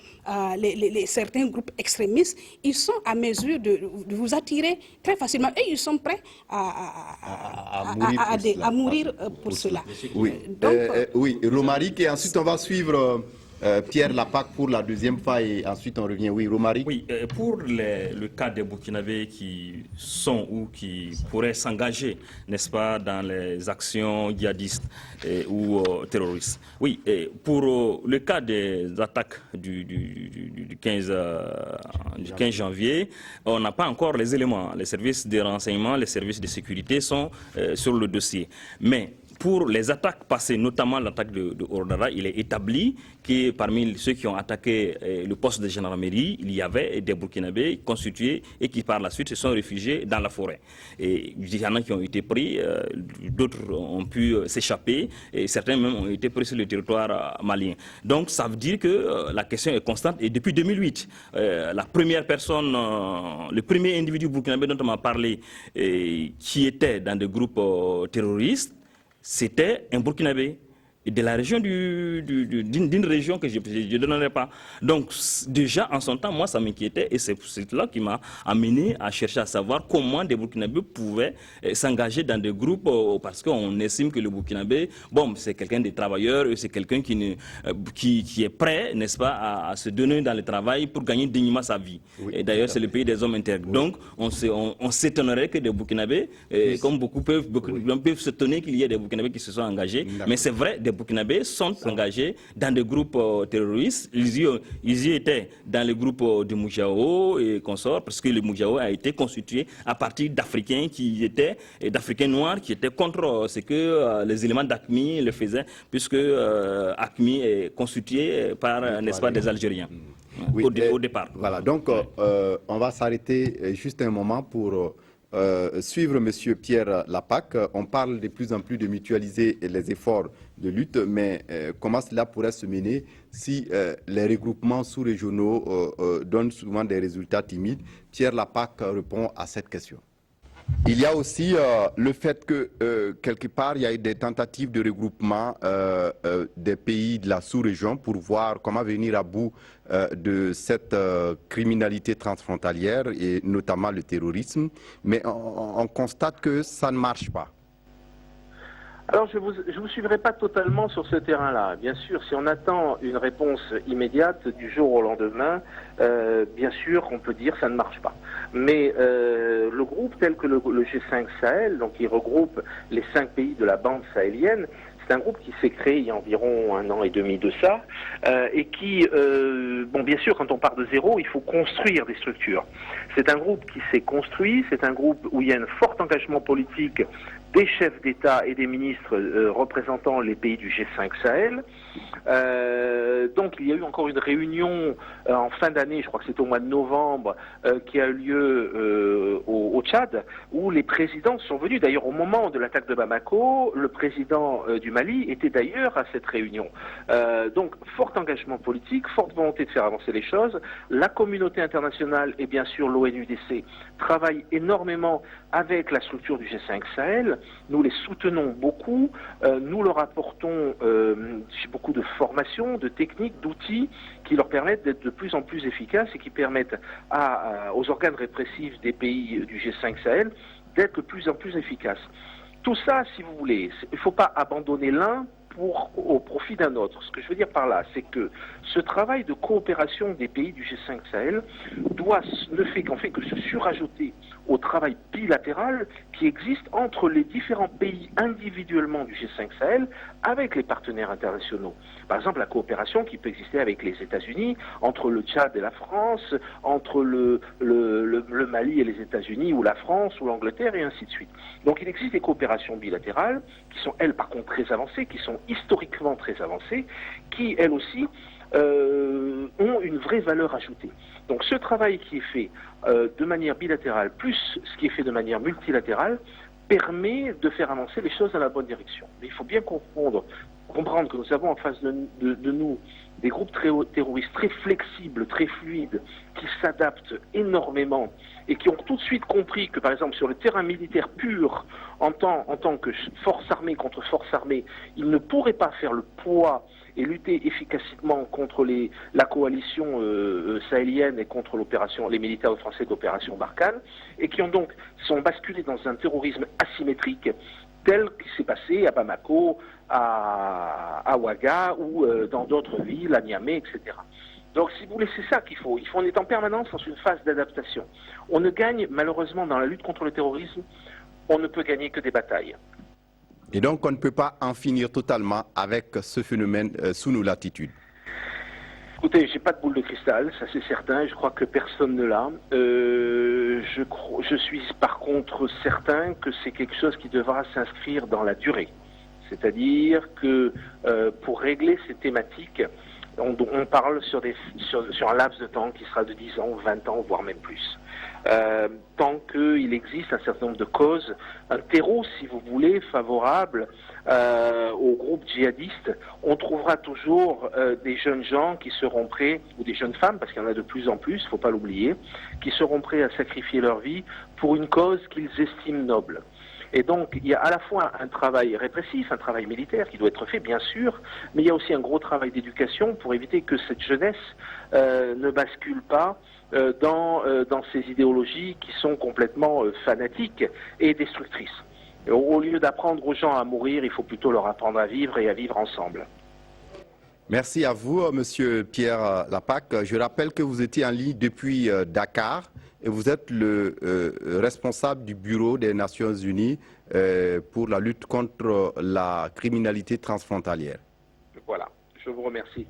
certains groupes extrémistes, ils sont à mesure de vous attirer très facilement et ils sont prêts à mourir pour cela. Oui, oui, Romaric, et ensuite on va suivre Pierre Lapac pour la deuxième fois et ensuite on revient. Oui, Romaric. Oui, pour le cas des Burkinabés qui sont ou qui pourraient s'engager, n'est-ce pas, dans les actions djihadistes ou terroristes. Oui, pour le cas des attaques du 15 janvier, on n'a pas encore les éléments. Les services de renseignement, les services de sécurité sont sur le dossier. Mais pour les attaques passées, notamment l'attaque de Ordara, il est établi que parmi ceux qui ont attaqué le poste de gendarmerie, il y avait des Burkinabés constitués et qui par la suite se sont réfugiés dans la forêt. Et il y en a qui ont été pris, d'autres ont pu s'échapper et certains même ont été pris sur le territoire malien. Donc ça veut dire que la question est constante et depuis 2008, la première personne, le premier individu burkinabé dont on m'a parlé qui était dans des groupes terroristes, c'était un Burkinabé de la région d'une région que je ne donnerai pas. Donc déjà en son temps, moi ça m'inquiétait et c'est cela qui m'a amené à chercher à savoir comment des Burkinabés pouvaient s'engager dans des groupes parce qu'on estime que le Burkinabé, bon, c'est quelqu'un de travailleur, c'est quelqu'un qui est prêt, n'est-ce pas, à se donner dans le travail pour gagner dignement sa vie. Oui, et d'ailleurs c'est le pays des hommes intègres. Oui. Donc on s'étonnerait que des Burkinabés, comme beaucoup peuvent s'étonner qu'il y ait des Burkinabés qui se sont engagés, mais c'est vrai, des Burkinabés sont engagés dans des groupes terroristes. Ils y étaient dans le groupe de Moujao et consorts, parce que le Moujao a été constitué à partir d'Africains d'Africains noirs qui étaient contre ce que les éléments d'AQMI le faisaient, puisque AQMI est constitué par, n'est-ce pas, des Algériens. Oui, au départ. Voilà, donc on va s'arrêter juste un moment pour suivre M. Pierre Lapac. On parle de plus en plus de mutualiser les efforts de lutte, mais comment cela pourrait se mener si les regroupements sous-régionaux donnent souvent des résultats timides? Pierre Lapac répond à cette question. Il y a aussi le fait que, quelque part, il y a eu des tentatives de regroupement des pays de la sous-région pour voir comment venir à bout de cette criminalité transfrontalière et notamment le terrorisme. Mais on constate que ça ne marche pas. Alors, je vous suivrai pas totalement sur ce terrain-là. Bien sûr, si on attend une réponse immédiate du jour au lendemain, bien sûr, on peut dire que ça ne marche pas. Mais le groupe tel que le G5 Sahel, donc qui regroupe les 5 pays de la bande sahélienne, c'est un groupe qui s'est créé il y a environ 1 an et demi de ça, et qui, bon, bien sûr, quand on part de zéro, il faut construire des structures. C'est un groupe qui s'est construit, c'est un groupe où il y a un fort engagement politique des chefs d'État et des ministres représentant les pays du G5 Sahel. Donc il y a eu encore une réunion en fin d'année, je crois que c'était au mois de novembre, qui a eu lieu au Tchad, où les présidents sont venus. D'ailleurs, au moment de l'attaque de Bamako, le président du Mali était d'ailleurs à cette réunion. Donc fort engagement politique, forte volonté de faire avancer les choses. La communauté internationale et bien sûr l'ONUDC travaillent énormément avec la structure du G5 Sahel. Nous les soutenons beaucoup, nous leur apportons beaucoup de formation, de techniques, d'outils qui leur permettent d'être de plus en plus efficaces et qui permettent aux organes répressifs des pays du G5 Sahel d'être de plus en plus efficaces. Tout ça, si vous voulez, il ne faut pas abandonner l'un au profit d'un autre. Ce que je veux dire par là, c'est que ce travail de coopération des pays du G5 Sahel ne fait qu'en fait que se surajouter au travail bilatéral qui existe entre les différents pays individuellement du G5 Sahel avec les partenaires internationaux. Par exemple, la coopération qui peut exister avec les États-Unis, entre le Tchad et la France, entre le Mali et les États-Unis, ou la France, ou l'Angleterre, et ainsi de suite. Donc il existe des coopérations bilatérales qui sont, elles, par contre, très avancées, qui sont historiquement très avancées, qui, elles aussi, ont une vraie valeur ajoutée. Donc ce travail qui est fait de manière bilatérale, plus ce qui est fait de manière multilatérale, permet de faire avancer les choses dans la bonne direction. Mais il faut bien comprendre que nous avons en face de nous des groupes terroristes très flexibles, très fluides, qui s'adaptent énormément et qui ont tout de suite compris que, par exemple, sur le terrain militaire pur, en tant que force armée contre force armée, ils ne pourraient pas faire le poids et lutter efficacement contre la coalition sahélienne et contre les militaires français d'opération Barkhane, et qui sont basculés dans un terrorisme asymétrique tel qu'il s'est passé à Bamako, à Ouaga ou dans d'autres villes, à Niamey, etc. Donc, si vous voulez, c'est ça qu'il faut. On est en permanence dans une phase d'adaptation. On ne gagne, malheureusement, dans la lutte contre le terrorisme, on ne peut gagner que des batailles. Et donc, on ne peut pas en finir totalement avec ce phénomène sous nos latitudes. Écoutez, j'ai pas de boule de cristal, ça c'est certain, je crois que personne ne l'a. Je suis par contre certain que c'est quelque chose qui devra s'inscrire dans la durée. C'est-à-dire que pour régler ces thématiques, on parle sur un laps de temps qui sera de 10 ans, 20 ans, voire même plus. Tant qu'il existe un certain nombre de causes, un terreau, si vous voulez, favorable aux groupes djihadistes, on trouvera toujours des jeunes gens qui seront prêts, ou des jeunes femmes, parce qu'il y en a de plus en plus, il ne faut pas l'oublier, qui seront prêts à sacrifier leur vie pour une cause qu'ils estiment noble. Et donc, il y a à la fois un travail répressif, un travail militaire qui doit être fait, bien sûr, mais il y a aussi un gros travail d'éducation pour éviter que cette jeunesse ne bascule pas dans ces idéologies qui sont complètement fanatiques et destructrices. Au lieu d'apprendre aux gens à mourir, il faut plutôt leur apprendre à vivre et à vivre ensemble. Merci à vous, Monsieur Pierre Lapac. Je rappelle que vous étiez en ligne depuis Dakar et vous êtes le responsable du Bureau des Nations Unies pour la lutte contre la criminalité transfrontalière. Voilà, je vous remercie.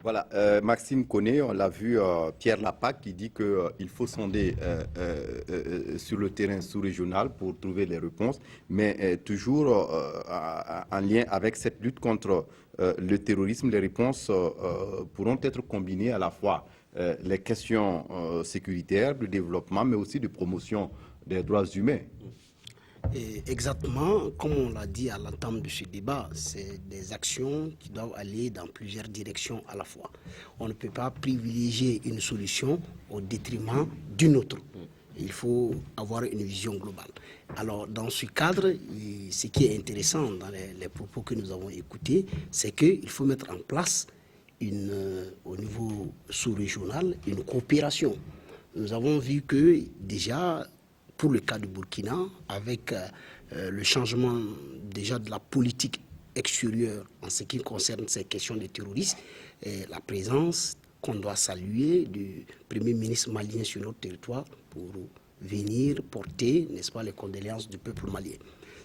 Voilà, Maxime Koné, on l'a vu, Pierre Lapac qui dit qu'il faut sonder sur le terrain sous-régional pour trouver les réponses, mais toujours en lien avec cette lutte contre le terrorisme, les réponses pourront être combinées à la fois les questions sécuritaires, de développement, mais aussi de promotion des droits humains. Et exactement, comme on l'a dit à l'entame de ce débat, c'est des actions qui doivent aller dans plusieurs directions à la fois. On ne peut pas privilégier une solution au détriment d'une autre. Il faut avoir une vision globale. Alors, dans ce cadre, ce qui est intéressant dans les propos que nous avons écoutés, c'est qu'il faut mettre en place, au niveau sous-régional, une coopération. Nous avons vu que déjà, pour le cas du Burkina, avec le changement déjà de la politique extérieure en ce qui concerne ces questions de terrorisme, et la présence qu'on doit saluer du Premier ministre malien sur notre territoire pour venir porter, n'est-ce pas, les condoléances du peuple malien.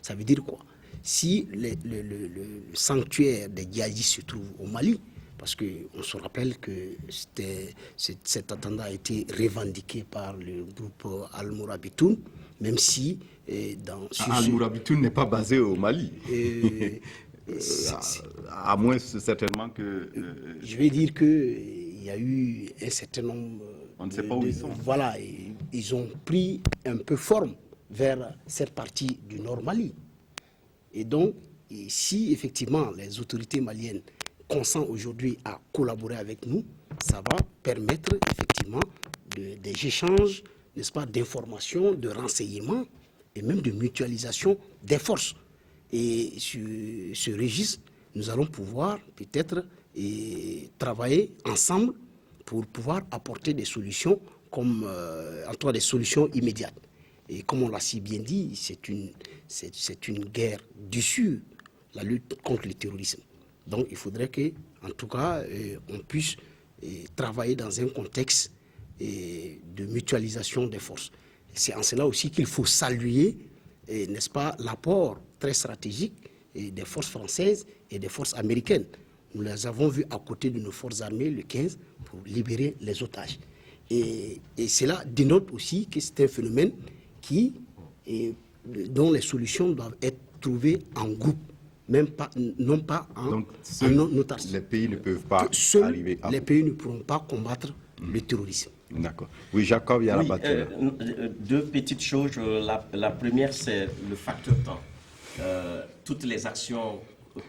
Ça veut dire quoi? Si le sanctuaire des djihadistes se trouve au Mali, parce qu'on se rappelle que cet attentat a été revendiqué par le groupe Al-Mourabitoun, même si Al-Mourabitoun n'est pas basé au Mali. À moins certainement que... je vais dire qu'il y a eu un certain nombre... On ne sait pas où ils sont. Voilà, ils ont pris un peu forme vers cette partie du Nord Mali. Et donc, si effectivement les autorités maliennes consent aujourd'hui à collaborer avec nous, ça va permettre effectivement des échanges, n'est-ce pas, d'informations, de renseignements et même de mutualisation des forces. Et sur ce registre, nous allons pouvoir peut-être travailler ensemble pour pouvoir apporter des solutions, comme en tout cas des solutions immédiates. Et comme on l'a si bien dit, c'est une guerre d'issue, la lutte contre le terrorisme. Donc il faudrait que, en tout cas, on puisse travailler dans un contexte de mutualisation des forces. C'est en cela aussi qu'il faut saluer, n'est-ce pas, l'apport très stratégique des forces françaises et des forces américaines. Nous les avons vus à côté de nos forces armées le 15 pour libérer les otages. Et cela dénote aussi que c'est un phénomène dont les solutions doivent être trouvées en groupe. Même pas, non pas en autarcie. Les pays ne peuvent pas arriver à... Les pays ne pourront pas combattre le terrorisme. D'accord. Oui, Jacob, il y a la batterie. Deux petites choses. La première, c'est le facteur temps. Toutes les actions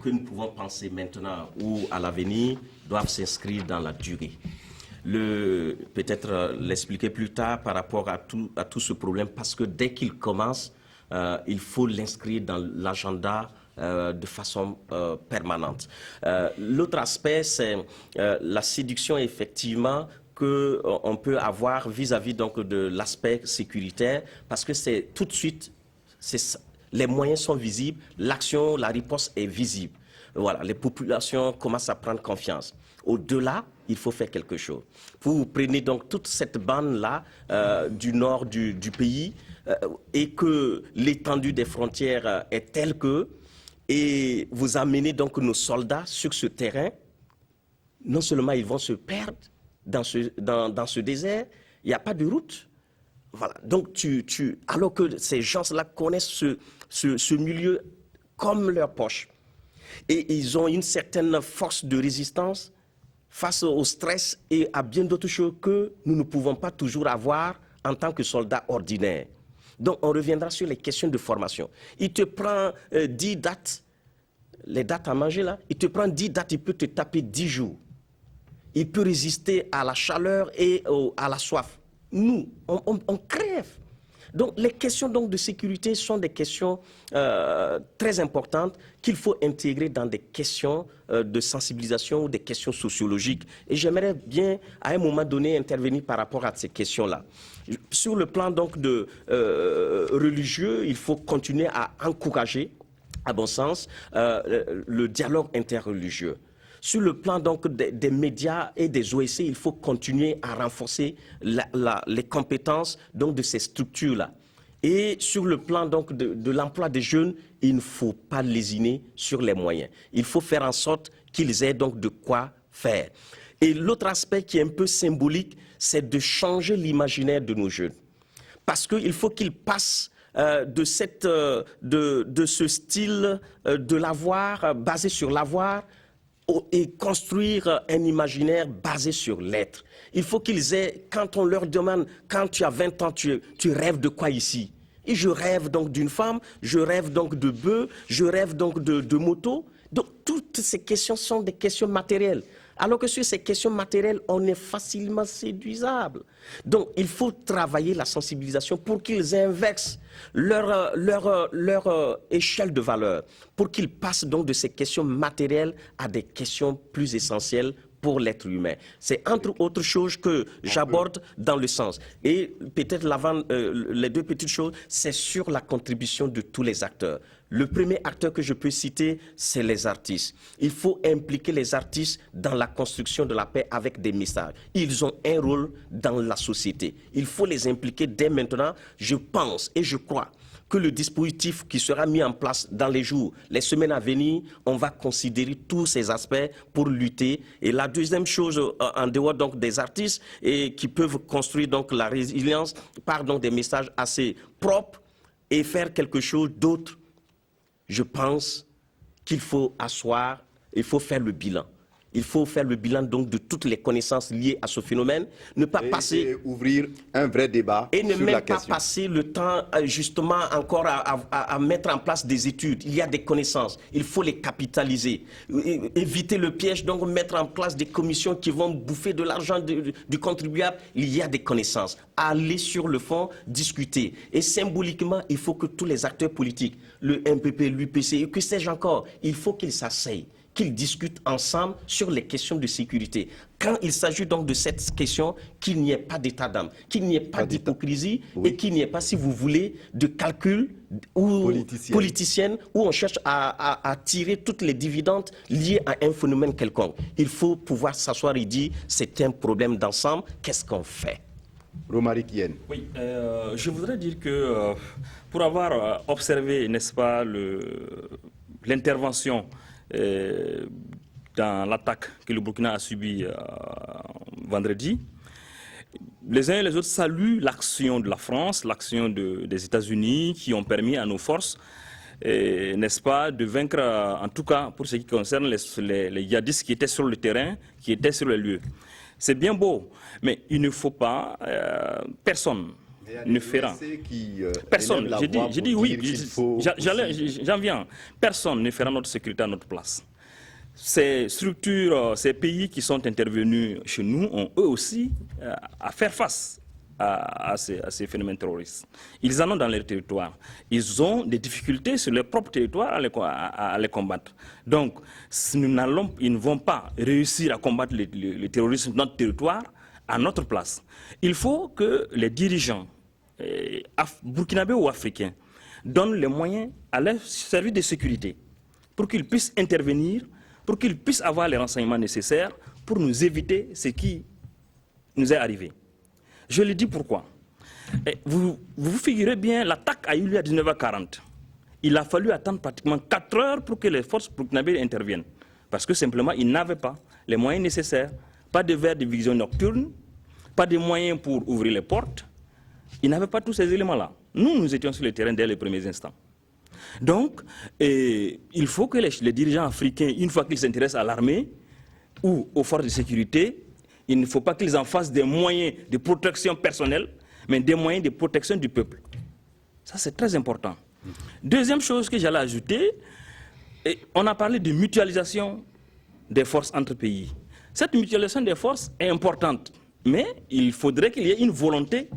que nous pouvons penser maintenant ou à l'avenir doivent s'inscrire dans la durée. Peut-être l'expliquer plus tard par rapport à tout ce problème, parce que dès qu'il commence, il faut l'inscrire dans l'agenda de façon permanente. L'autre aspect, c'est la séduction, effectivement, qu'on peut avoir vis-à-vis donc de l'aspect sécuritaire, parce que c'est tout de suite, les moyens sont visibles, l'action, la riposte est visible. Voilà, les populations commencent à prendre confiance. Au-delà, il faut faire quelque chose. Vous prenez donc toute cette bande-là du nord du pays et que l'étendue des frontières est telle que, et vous amenez donc nos soldats sur ce terrain, non seulement ils vont se perdre dans ce désert, il n'y a pas de route. Voilà. Donc, alors que ces gens-là connaissent ce milieu comme leur poche, et ils ont une certaine force de résistance face au stress et à bien d'autres choses que nous ne pouvons pas toujours avoir en tant que soldats ordinaires. Donc, on reviendra sur les questions de formation. Il te prend 10 dates, les dates à manger là, il te prend 10 dates, il peut te taper 10 jours. Il peut résister à la chaleur et à la soif. Nous, on crève. Donc, les questions donc, de sécurité sont des questions très importantes qu'il faut intégrer dans des questions de sensibilisation ou des questions sociologiques. Et j'aimerais bien, à un moment donné, intervenir par rapport à ces questions-là. Sur le plan donc, religieux, il faut continuer à encourager, à bon sens, le dialogue interreligieux. Sur le plan donc des médias et des OSC, il faut continuer à renforcer les compétences donc, de ces structures-là. Et sur le plan donc, de l'emploi des jeunes, il ne faut pas lésiner sur les moyens. Il faut faire en sorte qu'ils aient donc de quoi faire. Et l'autre aspect qui est un peu symbolique, c'est de changer l'imaginaire de nos jeunes. Parce qu'il faut qu'ils passent de ce style de l'avoir, basé sur l'avoir, et construire un imaginaire basé sur l'être. Il faut qu'ils aient, quand on leur demande, quand tu as 20 ans, tu rêves de quoi ici? Et je rêve donc d'une femme, je rêve donc de bœufs, je rêve donc de moto. Donc toutes ces questions sont des questions matérielles. Alors que sur ces questions matérielles, on est facilement séduisable. Donc il faut travailler la sensibilisation pour qu'ils inversent leur échelle de valeur, pour qu'ils passent donc de ces questions matérielles à des questions plus essentielles pour l'être humain. C'est entre autres choses que j'aborde dans le sens. Et peut-être les deux petites choses, c'est sur la contribution de tous les acteurs. Le premier acteur que je peux citer, c'est les artistes. Il faut impliquer les artistes dans la construction de la paix avec des messages. Ils ont un rôle dans la société. Il faut les impliquer dès maintenant. Je pense et je crois que le dispositif qui sera mis en place dans les jours, les semaines à venir, on va considérer tous ces aspects pour lutter. Et la deuxième chose, en dehors donc des artistes et qui peuvent construire donc la résilience par donc des messages assez propres et faire quelque chose d'autre, je pense qu'il faut asseoir, il faut faire le bilan. Il faut faire le bilan donc de toutes les connaissances liées à ce phénomène, ne pas passer ouvrir un vrai débat et ne sur même la pas question. passer le temps justement encore à mettre en place des études. Il y a des connaissances, il faut les capitaliser, éviter le piège, donc mettre en place des commissions qui vont bouffer de l'argent du contribuable. Il y a des connaissances, aller sur le fond, discuter. Et symboliquement, il faut que tous les acteurs politiques, le MPP, l'UPC, que sais-je encore, il faut qu'ils s'asseyent, qu'ils discutent ensemble sur les questions de sécurité. Quand il s'agit donc de cette question, qu'il n'y ait pas d'état d'âme, qu'il n'y ait pas d'hypocrisie, oui, et qu'il n'y ait pas, si vous voulez, de calcul ou politicienne où on cherche à tirer toutes les dividendes liées à un phénomène quelconque. Il faut pouvoir s'asseoir et dire, c'est un problème d'ensemble, qu'est-ce qu'on fait? Romaric Yen. Oui, je voudrais dire que pour avoir observé, n'est-ce pas, l'intervention dans l'attaque que le Burkina a subie vendredi, les uns et les autres saluent l'action de la France, l'action des États-Unis qui ont permis à nos forces, n'est-ce pas, de vaincre, en tout cas pour ce qui concerne les djihadistes qui étaient sur le terrain, qui étaient sur les lieux. C'est bien beau, mais il ne faut pas, personne ne fera. Personne, j'ai dit oui, j'en viens. Personne ne fera notre sécurité à notre place. Ces structures, ces pays qui sont intervenus chez nous ont eux aussi à faire face à ces phénomènes terroristes. Ils en ont dans leur territoire. Ils ont des difficultés sur leur propre territoire à les combattre. Donc, ils ne vont pas réussir à combattre le terrorisme dans notre territoire à notre place. Il faut que les dirigeants burkinabés ou africains donnent les moyens à leurs services de sécurité pour qu'ils puissent intervenir, pour qu'ils puissent avoir les renseignements nécessaires pour nous éviter ce qui nous est arrivé. Je le dis pourquoi. Vous figurez bien, l'attaque a eu lieu à 19h40. Il a fallu attendre pratiquement 4 heures pour que les forces burkinabées interviennent. Parce que simplement, ils n'avaient pas les moyens nécessaires, pas de verres de vision nocturne, pas de moyens pour ouvrir les portes. Ils n'avaient pas tous ces éléments-là. Nous étions sur le terrain dès les premiers instants. Donc, il faut que les dirigeants africains, une fois qu'ils s'intéressent à l'armée ou aux forces de sécurité, il ne faut pas qu'ils en fassent des moyens de protection personnelle, mais des moyens de protection du peuple. Ça, c'est très important. Deuxième chose que j'allais ajouter, on a parlé de mutualisation des forces entre pays. Cette mutualisation des forces est importante, mais il faudrait qu'il y ait une volonté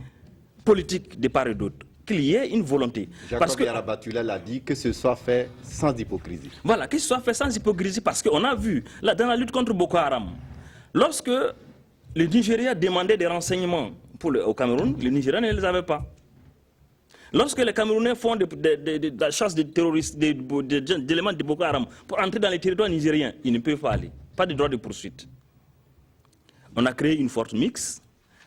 politique de part et d'autre. Qu'il y ait une volonté. Jacob Yarabatula l'a dit, que ce soit fait sans hypocrisie. Voilà, que ce soit fait sans hypocrisie, parce qu'on a vu, là, dans la lutte contre Boko Haram, lorsque le Nigeria demandait des renseignements au Cameroun, le Nigeria ne les avait pas. Lorsque les Camerounais font de la chasse de terroristes, d'éléments de Boko Haram pour entrer dans les territoires nigériens, ils ne peuvent pas aller. Pas de droit de poursuite. On a créé une force mixte,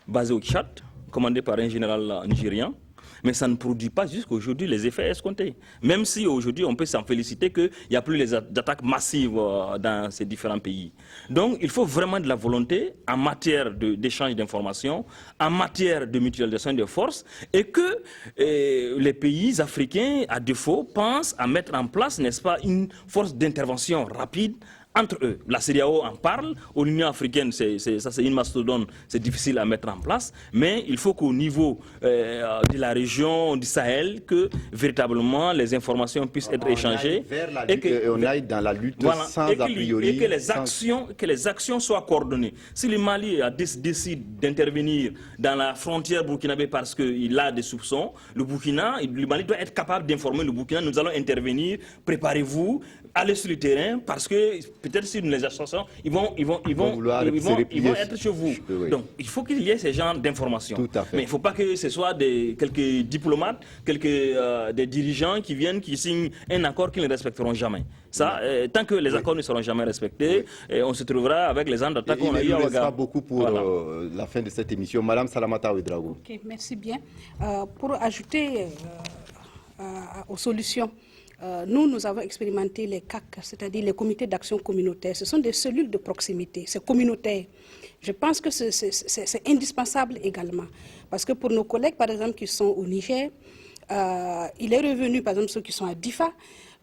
basée au Tchad, commandée par un général nigérian, mais ça ne produit pas jusqu'à aujourd'hui les effets escomptés. Même si aujourd'hui on peut s'en féliciter qu'il n'y a plus les attaques massives dans ces différents pays. Donc il faut vraiment de la volonté en matière d'échange d'informations, en matière de mutualisation des forces, et que les pays africains, à défaut, pensent à mettre en place, n'est-ce pas, une force d'intervention rapide entre eux. La CEDEAO en parle, au l'Union africaine, c'est une mastodonte, c'est difficile à mettre en place, mais il faut qu'au niveau de la région du Sahel, que véritablement les informations puissent être échangées. On aille dans la lutte sans a priori. Et que les actions soient coordonnées. Si le Mali décide d'intervenir dans la frontière burkinabé parce qu'il a des soupçons, le Mali doit être capable d'informer le Burkina, nous allons intervenir, préparez-vous, allez sur le terrain, parce que peut-être si nous les associons, ils vont être chez vous. Oui. Donc, il faut qu'il y ait ces genres d'informations. Mais il ne faut pas que ce soit quelques diplomates, des dirigeants qui viennent, qui signent un accord qu'ils ne respecteront jamais. Ça, tant que les accords ne seront jamais respectés, on se trouvera avec les ans d'attaque qu'on a eu à Ouaga. Il nous restera beaucoup pour la fin de cette émission. Madame Salamata Ouedraogo. Ok, merci bien. Pour ajouter aux solutions, nous avons expérimenté les CAC, c'est-à-dire les comités d'action communautaire. Ce sont des cellules de proximité, c'est communautaire. Je pense que c'est indispensable également. Parce que pour nos collègues, par exemple, qui sont au Niger, il est revenu, par exemple, ceux qui sont à Difa,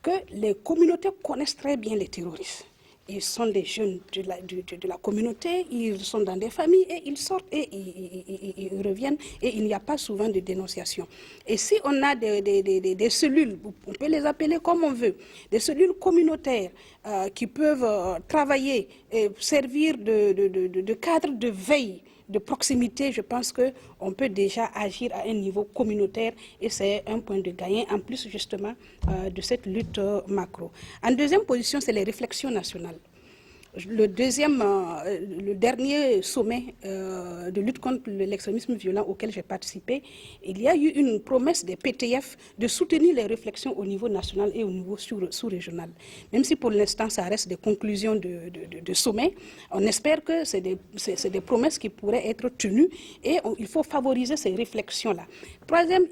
que les communautés connaissent très bien les terroristes. Ils sont des jeunes de la communauté, ils sont dans des familles et ils sortent et ils reviennent et il n'y a pas souvent de dénonciation. Et si on a des cellules, on peut les appeler comme on veut, des cellules communautaires qui peuvent travailler et servir de cadre de veille, de proximité, je pense qu'on peut déjà agir à un niveau communautaire et c'est un point de gain en plus justement de cette lutte macro. En deuxième position, c'est les réflexions nationales. Le dernier sommet de lutte contre l'extrémisme violent auquel j'ai participé, il y a eu une promesse des PTF de soutenir les réflexions au niveau national et au niveau sous-régional. Même si pour l'instant ça reste des conclusions de sommet, on espère que c'est des promesses qui pourraient être tenues et il faut favoriser ces réflexions-là. Troisième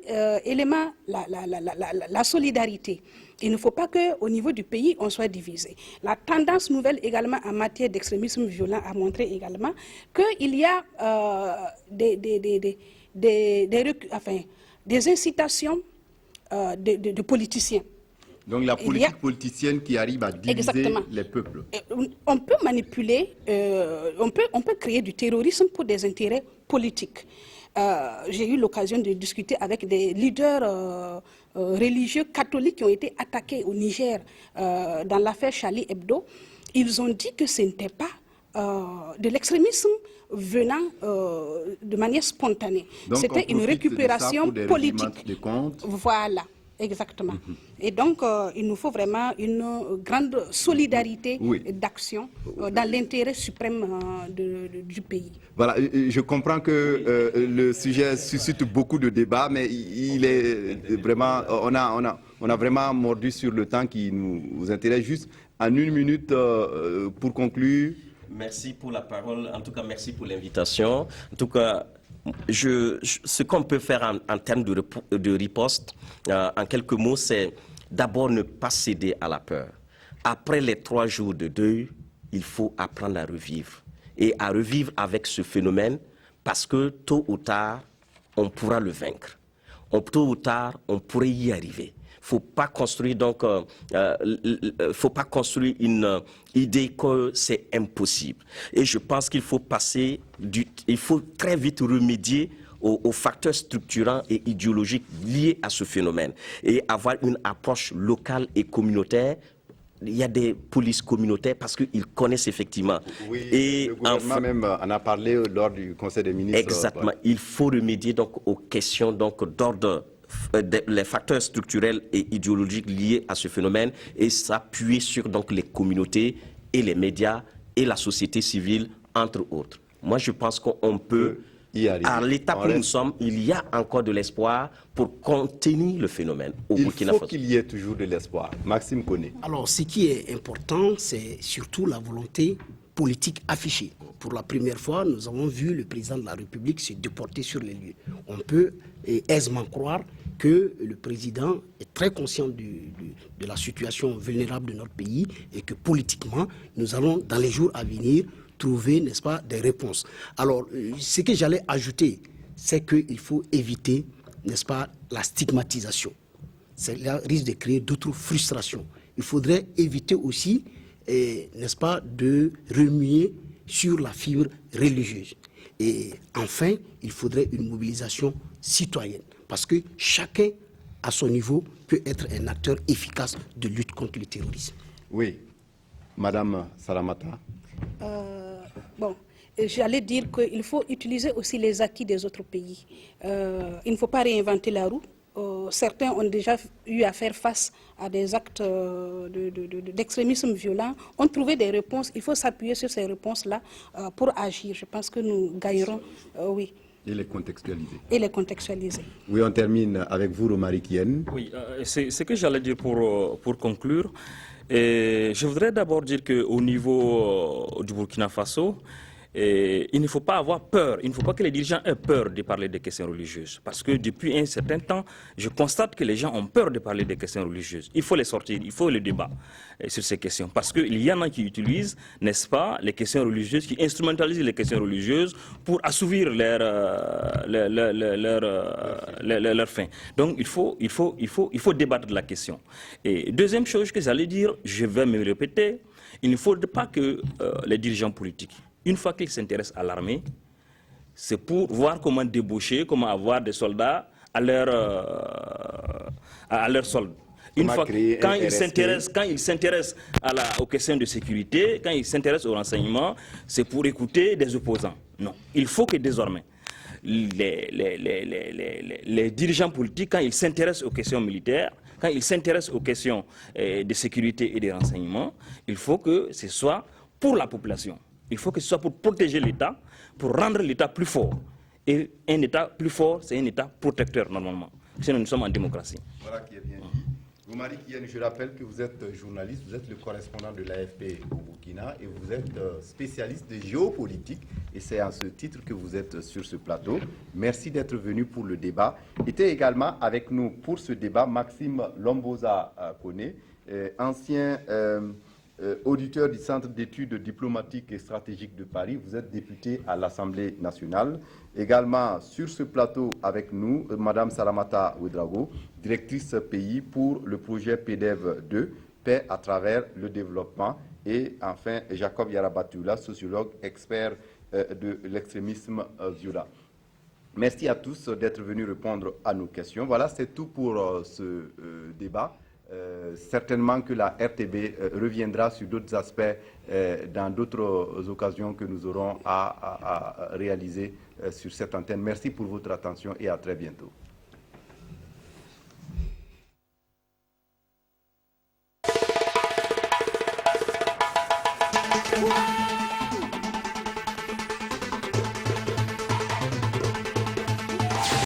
élément, la solidarité. Il ne faut pas qu'au niveau du pays, on soit divisé. La tendance nouvelle également en matière d'extrémisme violent a montré également qu'il y a des incitations de politiciens. Donc la politique politicienne qui arrive à diviser les peuples. On peut manipuler, on peut créer du terrorisme pour des intérêts politiques. j'ai eu l'occasion de discuter avec des leaders religieux catholiques qui ont été attaqués au Niger dans l'affaire Charlie Hebdo. Ils ont dit que ce n'était pas de l'extrémisme venant de manière spontanée. C'était une récupération politique. De comptes. Voilà, exactement. Et donc, il nous faut vraiment une grande solidarité d'action dans l'intérêt suprême du pays. Voilà, je comprends que le sujet suscite beaucoup de débats, mais il est vraiment, on a vraiment mordu sur le temps qui nous intéresse. Juste en une minute pour conclure. Merci pour la parole, en tout cas merci pour l'invitation. En tout cas, ce qu'on peut faire en termes de riposte, en quelques mots, c'est d'abord ne pas céder à la peur. Après les 3 jours de deuil, il faut apprendre à revivre. Et à revivre avec ce phénomène, parce que tôt ou tard, on pourra le vaincre. Tôt ou tard, on pourrait y arriver. Faut pas construire faut pas construire une idée que c'est impossible. Et je pense qu'il faut il faut très vite remédier aux facteurs structurants et idéologiques liés à ce phénomène et avoir une approche locale et communautaire. Il y a des polices communautaires parce qu'ils connaissent effectivement. Oui, et le gouvernement même en a parlé lors du Conseil des ministres. Exactement. Il faut remédier donc aux questions d'ordre, les facteurs structurels et idéologiques liés à ce phénomène et s'appuyer sur donc les communautés et les médias et la société civile, entre autres. Moi, je pense qu'on peut, à l'état où nous sommes, il y a encore de l'espoir pour contenir le phénomène au Burkina Faso. Il faut qu'il y ait toujours de l'espoir. Maxime Koné. Alors, ce qui est important, c'est surtout la volonté politique affichée. Pour la première fois, nous avons vu le président de la République se déporter sur les lieux. On peut aisément croire que le président est très conscient de la situation vulnérable de notre pays et que politiquement, nous allons, dans les jours à venir, trouver, n'est-ce pas, des réponses. Alors, ce que j'allais ajouter, c'est qu'il faut éviter, n'est-ce pas, la stigmatisation. Cela risque de créer d'autres frustrations. Il faudrait éviter aussi, n'est-ce pas, de remuer sur la fibre religieuse. Et enfin, il faudrait une mobilisation citoyenne, parce que chacun, à son niveau, peut être un acteur efficace de lutte contre le terrorisme. Oui. Madame Salamata. Bon, j'allais dire qu'il faut utiliser aussi les acquis des autres pays. Il ne faut pas réinventer la roue. Certains ont déjà eu à faire face à des actes d'extrémisme violent, ont trouvé des réponses. Il faut s'appuyer sur ces réponses-là pour agir. Je pense que nous gagnerons, oui. Et les contextualiser. Et les contextualiser. Oui, on termine avec vous, Romary Kien. Oui, c'est ce que j'allais dire pour conclure. Et je voudrais d'abord dire qu'au niveau du Burkina Faso, il ne faut pas avoir peur, il ne faut pas que les dirigeants aient peur de parler des questions religieuses. Parce que depuis un certain temps, je constate que les gens ont peur de parler des questions religieuses. Il faut les sortir, il faut le débat sur ces questions. Parce qu'il y en a qui utilisent, n'est-ce pas, les questions religieuses, qui instrumentalisent les questions religieuses pour assouvir leur fin. Donc il faut débattre de la question. Et deuxième chose que j'allais dire, je vais me répéter, il ne faut pas que les dirigeants politiques, une fois qu'ils s'intéressent à l'armée, c'est pour voir comment débaucher, comment avoir des soldats à leur solde. Une fois, quand ils s'intéressent aux questions de sécurité, quand ils s'intéressent au renseignement, c'est pour écouter des opposants. Non, il faut que désormais, les dirigeants politiques, quand ils s'intéressent aux questions militaires, quand ils s'intéressent aux questions de sécurité et de renseignement, il faut que ce soit pour la population. Il faut que ce soit pour protéger l'État, pour rendre l'État plus fort. Et un État plus fort, c'est un État protecteur, normalement. Sinon, nous sommes en démocratie. Voilà qui est bien dit. Romary Kien, je rappelle que vous êtes journaliste, vous êtes le correspondant de l'AFP au Burkina et vous êtes spécialiste de géopolitique. Et c'est à ce titre que vous êtes sur ce plateau. Merci d'être venu pour le débat. Était également avec nous pour ce débat Maxime Lomboza Koné, ancien auditeur du Centre d'études diplomatiques et stratégiques de Paris. Vous êtes député à l'Assemblée nationale. Également sur ce plateau avec nous, Madame Salamata Ouedraogo, directrice pays pour le projet PDEV 2, Paix à travers le développement. Et enfin, Jacob Yarabatoula, sociologue, expert de l'extrémisme violent. Merci à tous d'être venus répondre à nos questions. Voilà, c'est tout pour ce débat. Certainement que la RTB reviendra sur d'autres aspects dans d'autres occasions que nous aurons à réaliser sur cette antenne. Merci pour votre attention et à très bientôt.